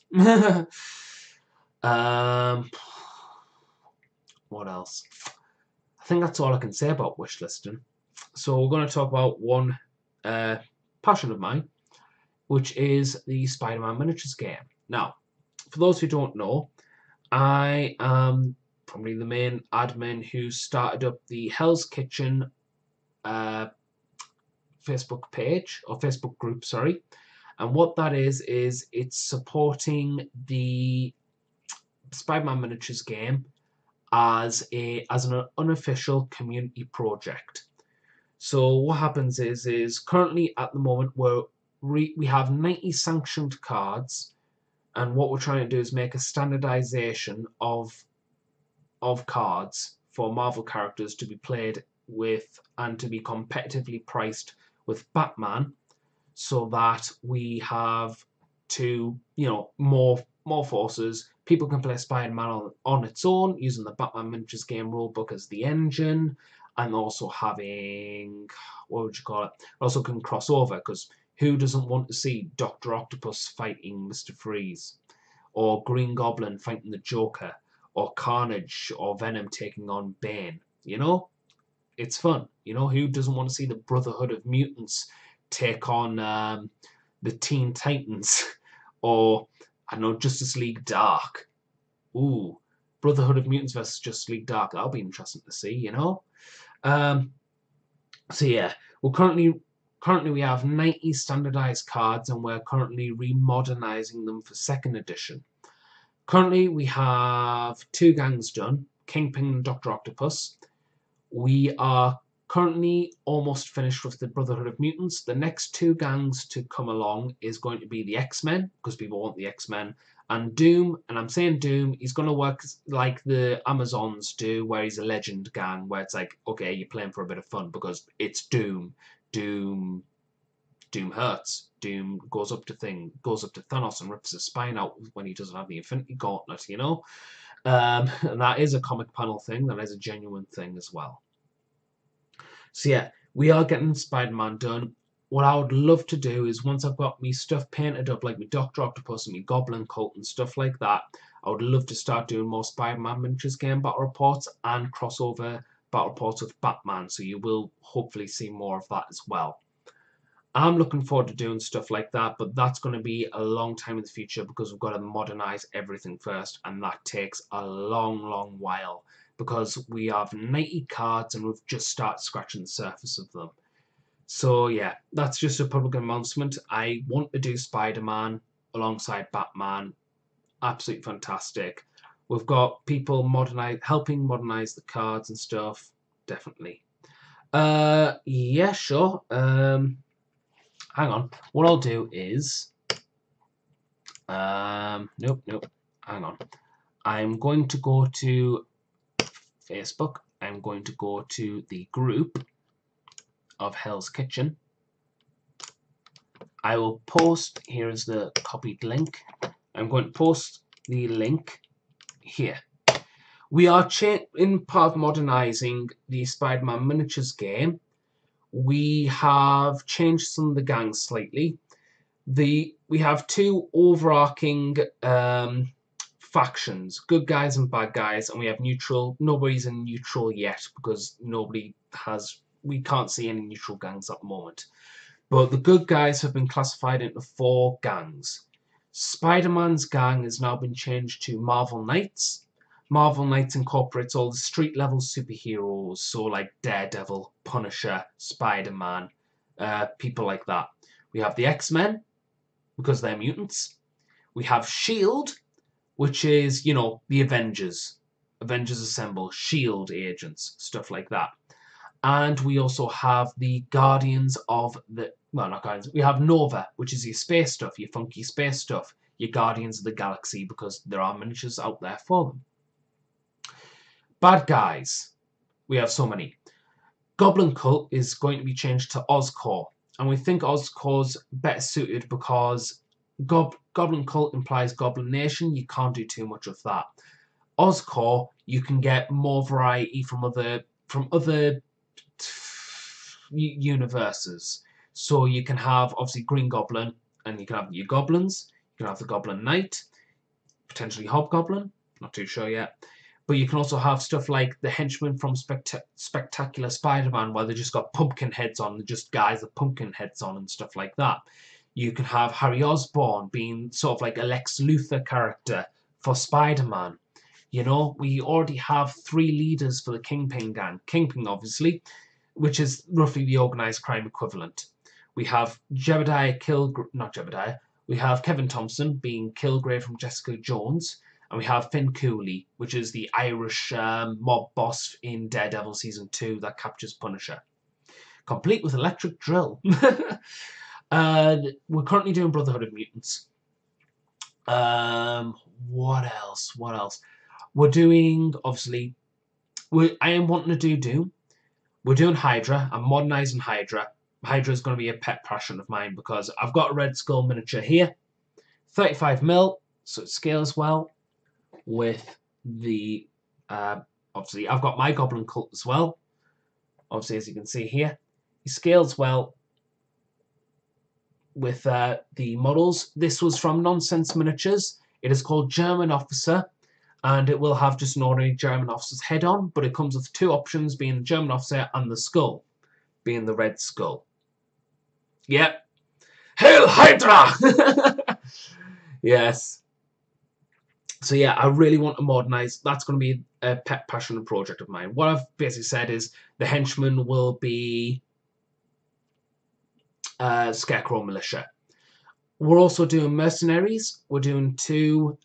um, what else? I think that's all I can say about wishlisting. So we're going to talk about one passion of mine, which is the Spider-Man miniatures game. Now, for those who don't know, I am probably the main admin who started up the Hell's Kitchen Facebook page, or Facebook group, sorry. And what that is it's supporting the Spider-Man miniatures game as an unofficial community project. So what happens is currently at the moment we have 90 sanctioned cards, and what we're trying to do is make a standardization of cards for Marvel characters to be played with and to be competitively priced with Batman, so that we have more forces. People can play Spider-Man on its own using the Batman Miniatures game rulebook as the engine, and also having, what would you call it? Also can cross over, because who doesn't want to see Dr. Octopus fighting Mr. Freeze, or Green Goblin fighting the Joker, or Carnage or Venom taking on Bane? You know, it's fun. You know, who doesn't want to see the Brotherhood of Mutants take on the Teen Titans, or I don't know, Justice League Dark? Ooh, Brotherhood of Mutants versus Justice League Dark. That'll be interesting to see. You know. So yeah, we're currently we have 90 standardized cards, and we're currently remodernizing them for 2nd edition. Currently, we have 2 gangs done: Kingpin and Dr. Octopus. We are currently almost finished with the Brotherhood of Mutants. The next 2 gangs to come along is going to be the X-Men, because people want the X-Men, and Doom. And I'm saying Doom, he's going to work like the Amazons do, where he's a legend gang, where it's like, okay, you're playing for a bit of fun because it's Doom. Doom hurts. Doom goes up to Thanos and rips his spine out when he doesn't have the Infinity Gauntlet, you know? And that is a comic panel thing. That is a genuine thing as well. So yeah, we are getting Spider-Man done. What I would love to do is, once I've got me stuff painted up, like me Dr. Octopus and me Goblin Cult and stuff like that, I would love to start doing more Spider-Man miniatures game battle reports and crossover battle reports with Batman. So you will hopefully see more of that as well. I'm looking forward to doing stuff like that, but that's going to be a long time in the future, because we've got to modernize everything first, and that takes a long while, because we have 90 cards and we've just started scratching the surface of them. So yeah, that's just a public announcement. I want to do Spider-Man alongside Batman. Absolutely fantastic. We've got people helping modernize the cards and stuff. Definitely. Yeah, sure. Hang on. What I'll do is, nope. Hang on. I'm going to go to Facebook. I'm going to go to the group of Hell's Kitchen. I will post, here is the copied link. I'm going to post the link here. We are in part modernizing the Spider-Man miniatures game. We have changed some of the gangs slightly. We have 2 overarching factions, good guys and bad guys, and we have neutral. Nobody's in neutral yet, because we can't see any neutral gangs at the moment. But the good guys have been classified into 4 gangs. Spider-Man's gang has now been changed to Marvel Knights. Marvel Knights incorporates all the street level superheroes, so like Daredevil, Punisher, Spider-Man, people like that. We have the X-Men, because they're mutants. We have S.H.I.E.L.D., which is, you know, the Avengers. Avengers Assemble, S.H.I.E.L.D. agents, stuff like that. And we also have the Guardians of the well, not Guardians, we have Nova, which is your space stuff, your funky space stuff, your Guardians of the Galaxy, because there are miniatures out there for them. Bad guys, we have so many. Goblin Cult is going to be changed to Oscorp, and we think Oscorp's better suited because Goblin Cult implies Goblin Nation. You can't do too much of that. Oscorp, you can get more variety from other universes. So you can have obviously Green Goblin, and you can have your goblins. You can have the Goblin Knight, potentially Hobgoblin. Not too sure yet. But you can also have stuff like the henchmen from Spectacular Spider-Man, where they just got pumpkin heads on, they're just guys with pumpkin heads on and stuff like that. You can have Harry Osborn being sort of like a Lex Luthor character for Spider-Man. You know, we already have 3 leaders for the Kingpin gang. Kingpin, obviously, which is roughly the organised crime equivalent. We have we have Kevin Thompson being Kilgrave from Jessica Jones. And we have Finn Cooley, which is the Irish mob boss in Daredevil Season 2 that captures Punisher. Complete with electric drill. We're currently doing Brotherhood of Mutants. What else? What else? We're doing, obviously, I am wanting to do Doom. We're doing Hydra. I'm modernising Hydra. Hydra is going to be a pet passion of mine because I've got a Red Skull miniature here. 35mm, so it scales well. With the obviously I've got my Goblin Cult as well. Obviously, as you can see here, he scales well with the models. This was from Nonsense Miniatures. It is called German Officer, and it will have just an ordinary German officer's head on, but it comes with 2 options, being the German officer and the skull, being the red skull. Yep. Hail Hydra! Yes. So yeah, I really want to modernise. That's going to be a pet passion and project of mine. What I've basically said is the henchmen will be Scarecrow Militia. We're also doing mercenaries. We're doing 2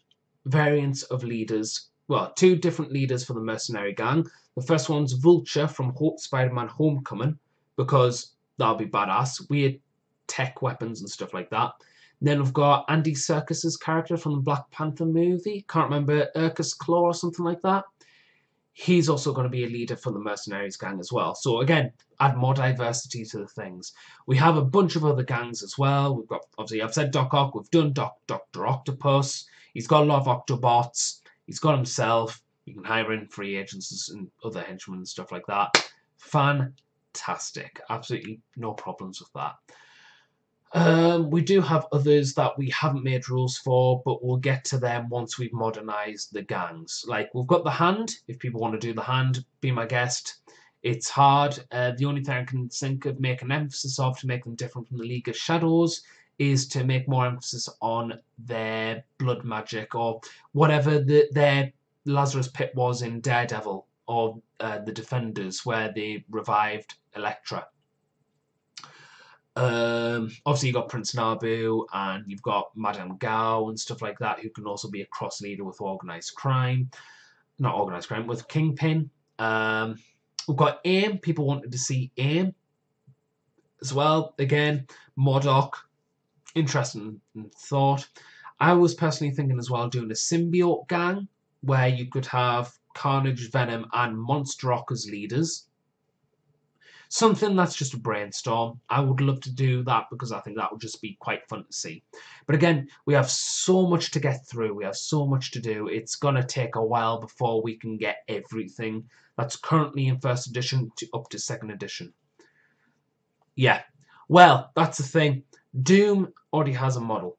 variants of leaders. Well, 2 different leaders for the mercenary gang. The first one's Vulture from Spider-Man Homecoming, because that'll be badass. Weird tech weapons and stuff like that. Then we've got Andy Serkis's character from the Black Panther movie. Can't remember, Urkus Claw or something like that. He's also going to be a leader for the Mercenaries gang as well. So again, add more diversity to the things. We have a bunch of other gangs as well. We've got, obviously, I've said Doc Ock. We've done Dr. Octopus. He's got a lot of Octobots. He's got himself. You can hire in free agents and other henchmen and stuff like that. Fantastic. Absolutely no problems with that. We do have others that we haven't made rules for, but we'll get to them once we've modernised the gangs. Like, we've got the Hand. If people want to do the Hand, be my guest. It's hard. The only thing I can think of making emphasis of to make them different from the League of Shadows is to make more emphasis on their blood magic, or whatever their Lazarus Pit was in Daredevil, or the Defenders, where they revived Elektra. Obviously, you've got Prince Nabu, and you've got Madame Gao and stuff like that, who can also be a cross leader with organised crime. Not organised crime, with Kingpin. We've got AIM. People wanted to see AIM as well. Again, MODOK. Interesting thought. I was personally thinking as well doing a symbiote gang, where you could have Carnage, Venom, and Monster Rock as leaders. Something that's just a brainstorm. I would love to do that because I think that would just be quite fun to see. But again, we have so much to get through. We have so much to do. It's going to take a while before we can get everything that's currently in 1st edition up to 2nd edition. Yeah. Well, that's the thing. Doom already has a model.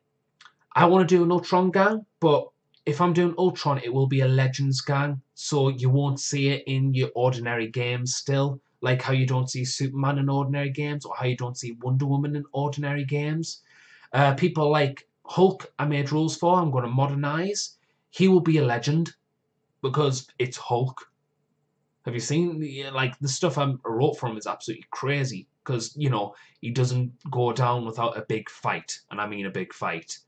I want to do an Ultron gang, but if I'm doing Ultron, it will be a Legends gang, so you won't see it in your ordinary games still. Like how you don't see Superman in ordinary games, or how you don't see Wonder Woman in ordinary games. People like Hulk, I made rules for. I'm going to modernise. He will be a legend because it's Hulk. Have you seen the stuff I wrote for him is absolutely crazy because, you know, he doesn't go down without a big fight, and I mean a big fight.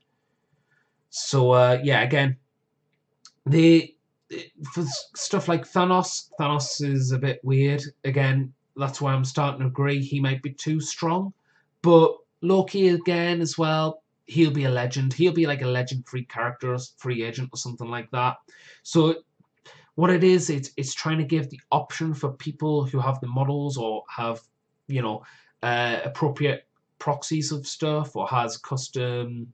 So yeah, again, for stuff like Thanos is a bit weird. Again, that's why I'm starting to agree he might be too strong. But Loki again as well. He'll be a legend. He'll be like a legend free character, free agent or something like that. So what it is, it's trying to give the option for people who have the models or have, you know, appropriate proxies of stuff, or has custom,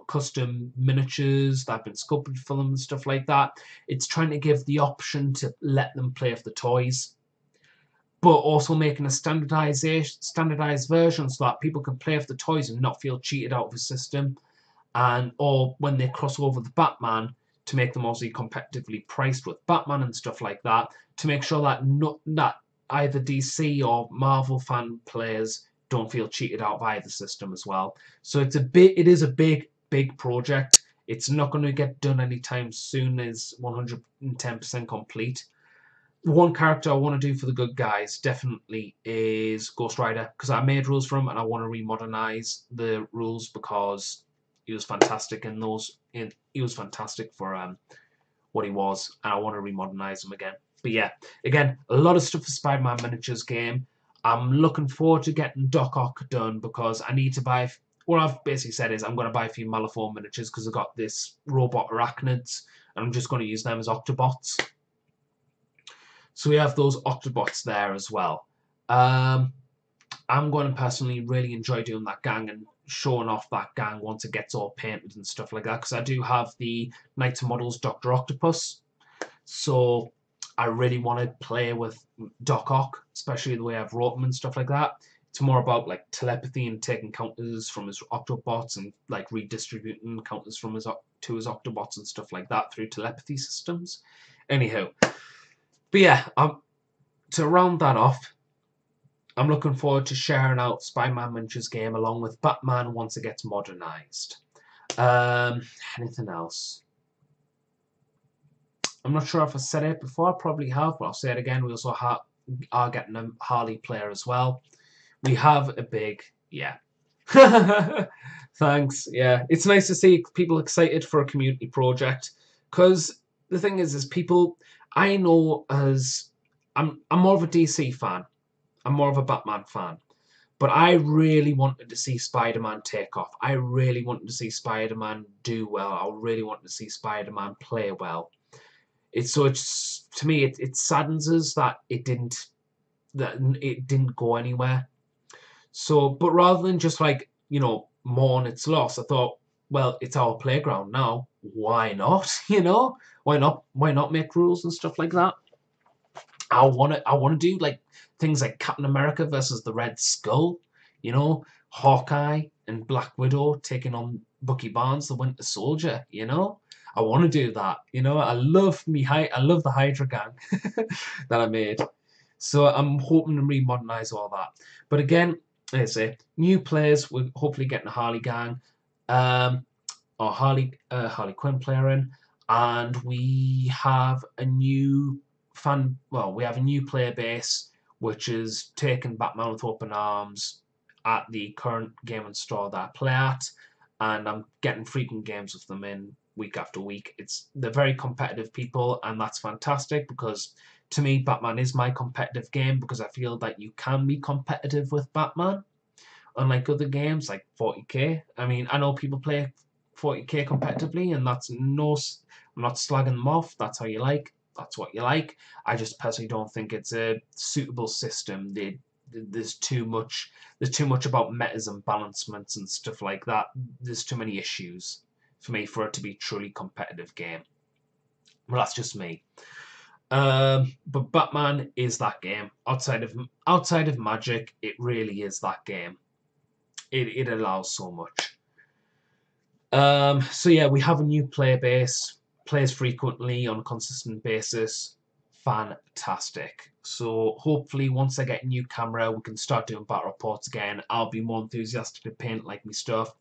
custom miniatures that have been sculpted for them and stuff like that. It's trying to give the option to let them play with the toys, but also making a standardized version so that people can play with the toys and not feel cheated out of the system. And or when they cross over the Batman, to make them obviously competitively priced with Batman and stuff like that, to make sure that that either DC or Marvel fan players don't feel cheated out of either system as well. So it is a big project. It's not going to get done anytime soon. It's 110% complete. One character I want to do for the good guys definitely is Ghost Rider, because I made rules for him and I want to remodernize the rules because he was fantastic in those. He was fantastic for what he was, and I want to remodernize him again. But yeah, again, a lot of stuff for Spider-Man miniatures game. I'm looking forward to getting Doc Ock done because I need to buy. What I've basically said is I'm going to buy a few Malifaux miniatures because I've got this robot arachnids, and I'm just going to use them as Octobots. So we have those Octobots there as well. I'm going to personally really enjoy doing that gang and showing off that gang once it gets all painted and stuff like that, because I do have the Knights of Models Dr. Octopus. So I really want to play with Doc Ock, especially the way I've wrote him and stuff like that. It's more about like telepathy and taking counters from his Octobots and like redistributing counters from his Octobots and stuff like that through telepathy systems. Anyhow, but yeah, to round that off, I'm looking forward to sharing out Spider-Man Miniatures game along with Batman once it gets modernized. Anything else? I'm not sure if I said it before. I probably have, but I'll say it again. We also are getting a Harley player as well. We have a big, yeah. Thanks. Yeah, it's nice to see people excited for a community project, because the thing is people. I know as I'm more of a DC fan. I'm more of a Batman fan. But I really wanted to see Spider-Man take off. I really wanted to see Spider-Man do well. I really wanted to see Spider-Man play well. It's to me it saddens us that it didn't go anywhere. So, but rather than just like, mourn its loss, I thought, well, it's our playground now. Why not? Why not make rules and stuff like that? I want to do like things like Captain America versus the Red Skull, Hawkeye and Black Widow taking on Bucky Barnes, the Winter Soldier. I want to do that. I love the Hydra gang that I made. So I'm hoping to remodernize all that. But again, like I say, new players. We're hopefully getting a Harley gang, or Harley Quinn player in, and we have a new we have a new player base which is taking Batman with open arms at the current gaming store that I play at, and I'm getting frequent games with them in week after week. They're very competitive people, and that's fantastic because to me Batman is my competitive game, because I feel that you can be competitive with Batman unlike other games like 40k. I mean, I know people play 40k competitively, and I'm not slagging them off. That's how you like. That's what you like. I just personally don't think it's a suitable system. There's too much about metas and balancements and stuff like that. There's too many issues for me for it to be a truly competitive game. Well, that's just me. But Batman is that game. Outside of Magic, it really is that game. It allows so much. So yeah, we have a new player base. Plays frequently on a consistent basis. Fantastic. So hopefully once I get a new camera, we can start doing battle reports again. I'll be more enthusiastic to paint like me stuff.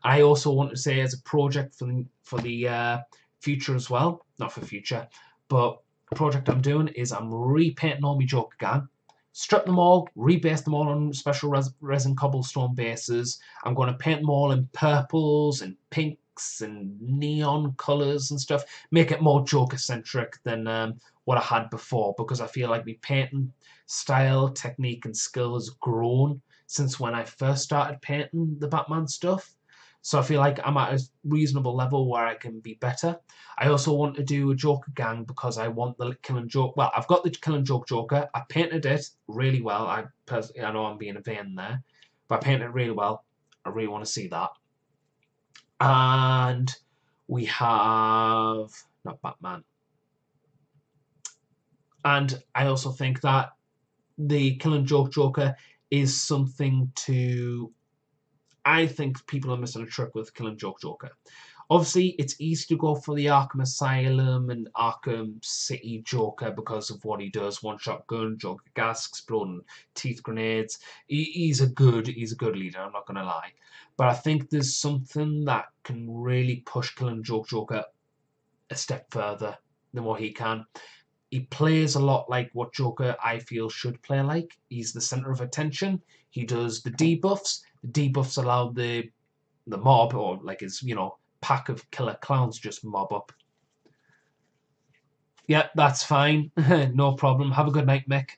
I also want to say, as a project for the future as well, not for future, but the project I'm doing is I'm repainting all my Joker gang. Strip them all, rebase them all on special resin cobblestone bases. I'm going to paint them all in purples and pinks and neon colours and stuff. Make it more Joker-centric than what I had before, because I feel like my painting style, technique and skill has grown since when I first started painting the Batman stuff. So I feel like I'm at a reasonable level where I can be better. I also want to do a Joker gang because I want the Killing Joke. Well, I've got the Killing Joke Joker. I painted it really well. I know I'm being a vain there, but I painted it really well. I really want to see that. And we have not Batman. And I also think that the Killing Joke Joker is something to. I think people are missing a trick with Killing Joke Joker. Obviously, it's easy to go for the Arkham Asylum and Arkham City Joker because of what he does. One-shot gun, Joker gas, exploding teeth grenades. He's a good leader, I'm not going to lie. But I think there's something that can really push Killing Joke Joker a step further than what he can. He plays a lot like what Joker, I feel, should play like. He's the center of attention. He does the debuffs. The debuffs allow the mob, or like his, pack of killer clowns just mob up. Yeah, that's fine. No problem. Have a good night, Mick.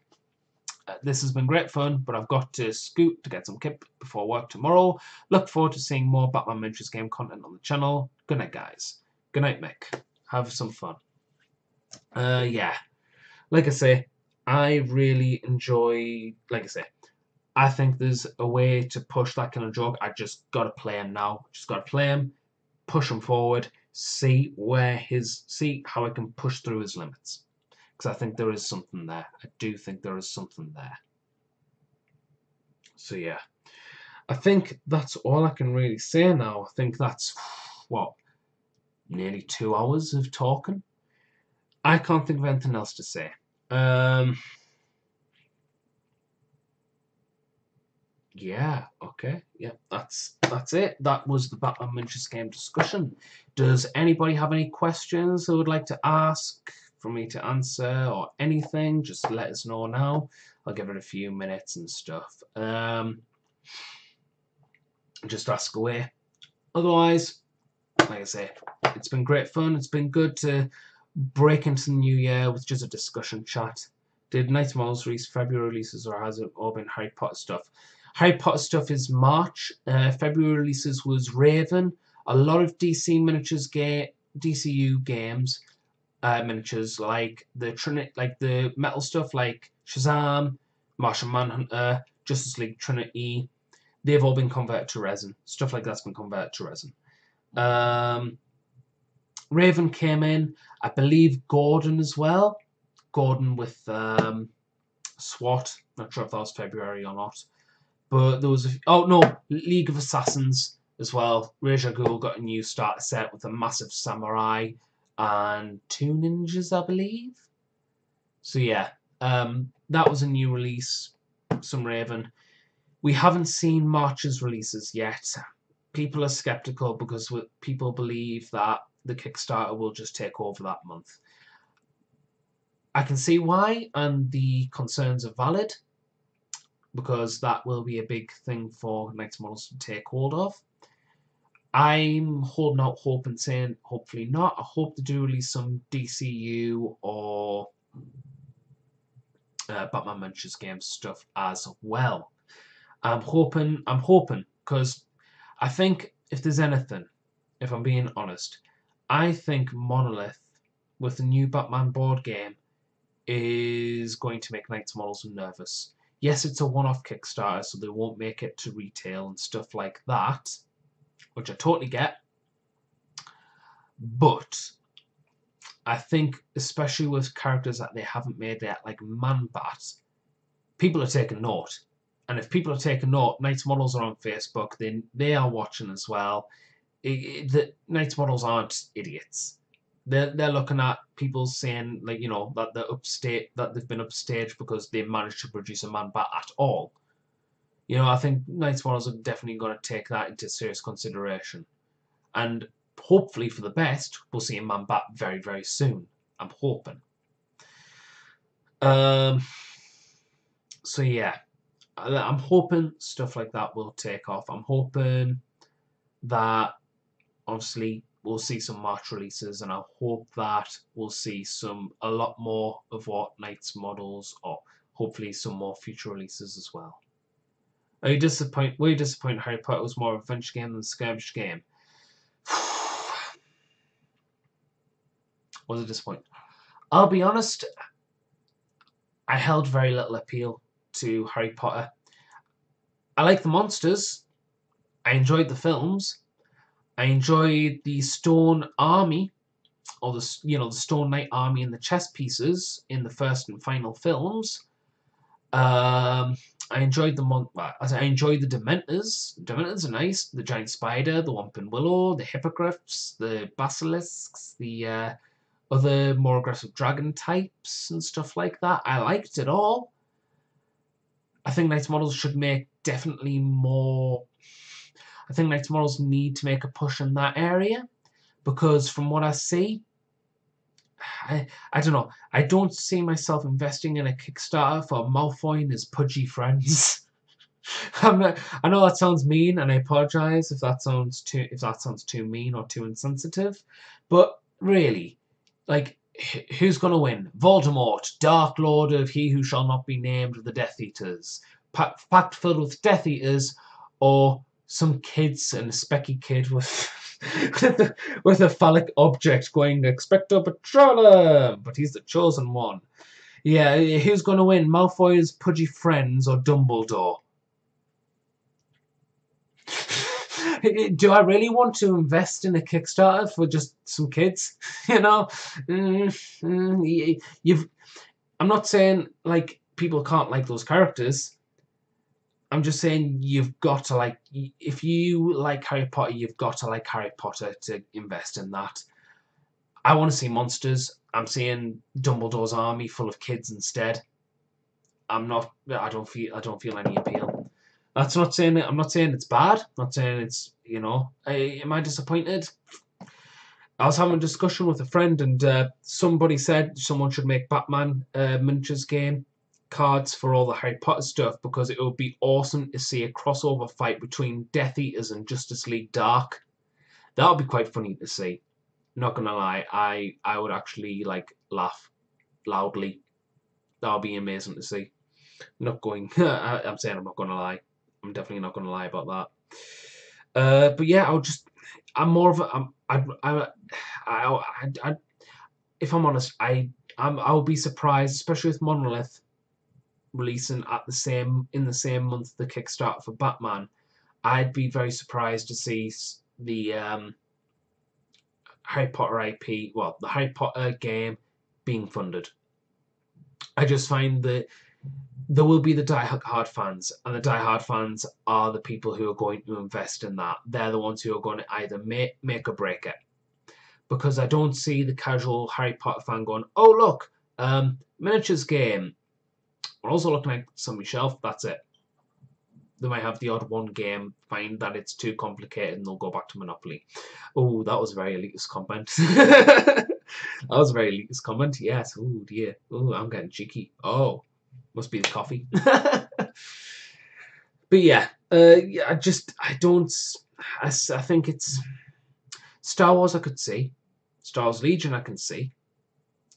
This has been great fun, but I've got to scoot to get some kip before work tomorrow. Look forward to seeing more Batman Miniatures game content on the channel. Good night, guys. Good night, Mick. Have some fun. Yeah. Like I say, I really enjoy, like I say, I think there's a way to push that kind of joke. I just got to play him now. Just got to play him, push him forward, see how I can push through his limits. Because I think there is something there. I do think there is something there. So yeah, I think that's all I can really say now. I think that's, what, nearly 2 hours of talking. I can't think of anything else to say. Yeah, okay. Yeah, that's it. That was the Batman Miniatures game discussion. Does anybody have any questions they would like to ask for me to answer or anything? Just let us know now. I'll give it a few minutes and stuff. Just ask away. Otherwise, like I say, it's been great fun. It's been good to break into the new year with just a discussion chat. Did Knights of Models release February releases, or has it all been Harry Potter stuff? Harry Potter stuff is March. February releases was Raven. A lot of DCU games, miniatures like the metal stuff like Shazam, Martian Manhunter, Justice League Trinity. They've all been converted to resin. Stuff like that's been converted to resin. Raven came in. I believe Gordon as well. Gordon with SWAT. Not sure if that was February or not. But there was League of Assassins as well. Ra's al Ghul got a new starter set with a massive samurai and 2 ninjas, I believe. So yeah, that was a new release. Some Raven. We haven't seen March's releases yet. People are skeptical because people believe that the Kickstarter will just take over that month. I can see why, and the concerns are valid, because that will be a big thing for Knights Models to take hold of. I'm holding out hope and saying, hopefully not. I hope to do release some DCU or Batman Miniatures games stuff as well. I'm hoping, because I think if there's anything, if I'm being honest, I think Monolith, with the new Batman board game, is going to make Knights Models nervous. Yes, it's a one-off Kickstarter, so they won't make it to retail and stuff like that, which I totally get. But I think, especially with characters that they haven't made yet, like Man-Bat, people are taking note. And if people are taking note, Knights Models are on Facebook. They are watching as well. The Knights Models aren't idiots. They're looking at people saying, like, that they've been upstaged because they managed to produce a Man-Bat at all. I think Knights Models are definitely going to take that into serious consideration. And hopefully for the best, we'll see a Man-Bat very, very soon. I'm hoping. So yeah, I'm hoping stuff like that will take off. I'm hoping that, obviously, we'll see some March releases, and I hope that we'll see a lot more of what Knights Models, or hopefully some more future releases as well. Are you disappointed? Were you disappointed Harry Potter was more of a adventure game than a skirmish game? Was it disappointing? I'll be honest, I held very little appeal to Harry Potter. I like the monsters. I enjoyed the films. I enjoyed the Stone Army, or the the Stone Knight Army and the chess pieces in the first and final films. I enjoyed I enjoyed the Dementors. Dementors are nice. The giant spider, the Whomping Willow, the hippogriffs, the basilisks, the other more aggressive dragon types and stuff like that. I liked it all. I think Knights models should make definitely more. I think Knights models need to make a push in that area because from what I see, I don't know. I don't see myself investing in a Kickstarter for Malfoy and his pudgy friends. I know that sounds mean, and I apologize if that sounds too mean or too insensitive. But really, like, who's gonna win? Voldemort, Dark Lord of He Who Shall Not Be Named, the Death Eaters, packed filled with Death Eaters, or some kids and a specky kid with with a phallic object going expecto patronum, but he's the chosen one. Yeah, who's gonna win? Malfoy's pudgy friends or Dumbledore? Do I really want to invest in a Kickstarter for just some kids? You know, you've. I'm not saying like people can't like those characters. I'm just saying you've got to like. If you like Harry Potter, you've got to like Harry Potter to invest in that. I want to see monsters. I'm seeing Dumbledore's army full of kids instead. I'm not. I don't feel any appeal. That's not saying I'm not saying it's bad. I'm not saying it's am I disappointed? I was having a discussion with a friend, and somebody said someone should make Batman miniatures game cards for all the Harry Potter stuff because it would be awesome to see a crossover fight between Death Eaters and Justice League Dark. That would be quite funny to see. Not gonna lie, I would actually like laugh loudly. That would be amazing to see. Not going. I'm saying I'm not gonna lie. I'm definitely not gonna lie about that. But yeah, I'm more of a. I if I'm honest, I'll be surprised, especially with Monolith releasing in the same month the Kickstarter for Batman. I'd be very surprised to see the Harry Potter IP, well, the Harry Potter game being funded. I just find that there will be the die-hard fans, and the die-hard fans are the people who are going to invest in that. They're the ones who are going to either make or break it. Because I don't see the casual Harry Potter fan going, oh, look, miniatures game. We're also looking at some shelf, that's it. They might have the odd one game, find that it's too complicated, and they'll go back to Monopoly. Oh, that was a very elitist comment. That was a very elitist comment, yes. Oh, dear. Oh, I'm getting cheeky. Oh, must be the coffee. But yeah, I think it's Star Wars I could see. Star Wars Legion I can see.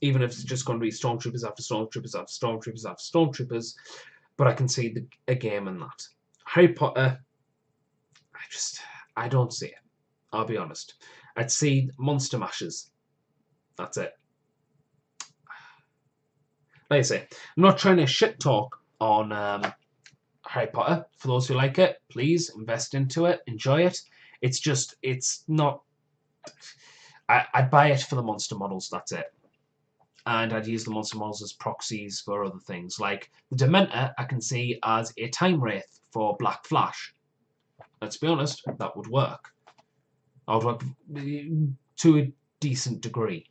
Even if it's just going to be Stormtroopers after Stormtroopers after Stormtroopers after Stormtroopers. But I can see a game in that. Harry Potter, I don't see it. I'll be honest. I'd see Monster Mashers. That's it. Like I say, I'm not trying to shit talk on Harry Potter. For those who like it, please invest into it, enjoy it. It's not. I'd buy it for the monster models. That's it. And I'd use the monster models as proxies for other things. Like the Dementor, I can see as a time wraith for Black Flash. Let's be honest, that would work. That would work to a decent degree.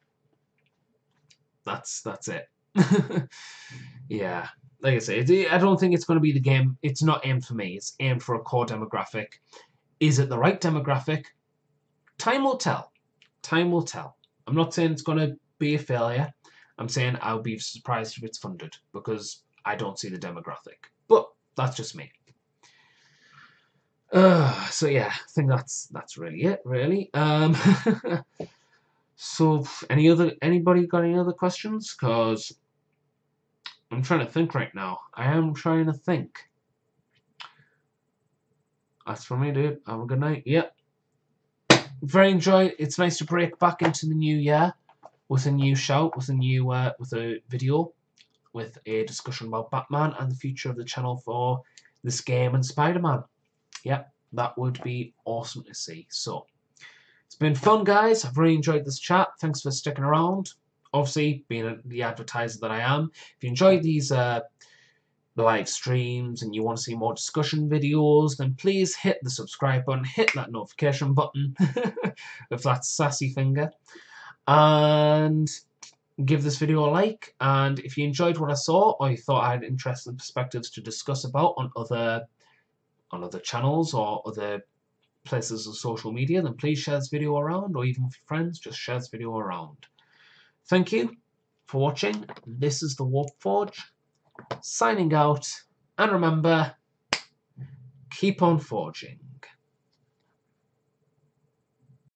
That's it. Yeah. Like I say, I don't think it's going to be the game. It's not aimed for me. It's aimed for a core demographic. Is it the right demographic? Time will tell. Time will tell. I'm not saying it's going to be a failure. I'm saying I'll be surprised if it's funded because I don't see the demographic. But that's just me. So yeah, I think that's really it, really. So anybody got any other questions? Because I'm trying to think right now. I am trying to think. That's for me, dude. Have a good night. Yep. Very enjoyed. It's nice to break back into the new year with a new shout, with a new with a video, with a discussion about Batman and the future of the channel for this game and Spider-Man. Yep, that would be awesome to see. So, it's been fun, guys. I've really enjoyed this chat. Thanks for sticking around. Obviously, being the advertiser that I am, if you enjoyed these live streams and you want to see more discussion videos, then please hit the subscribe button, hit that notification button with that sassy finger, and give this video a like. And if you enjoyed what I saw, or you thought I had interesting perspectives to discuss about on other channels or other places of social media, then please share this video around, or even with your friends, just share this video around. Thank you for watching. This is the Warp Forge, signing out, and remember, keep on forging.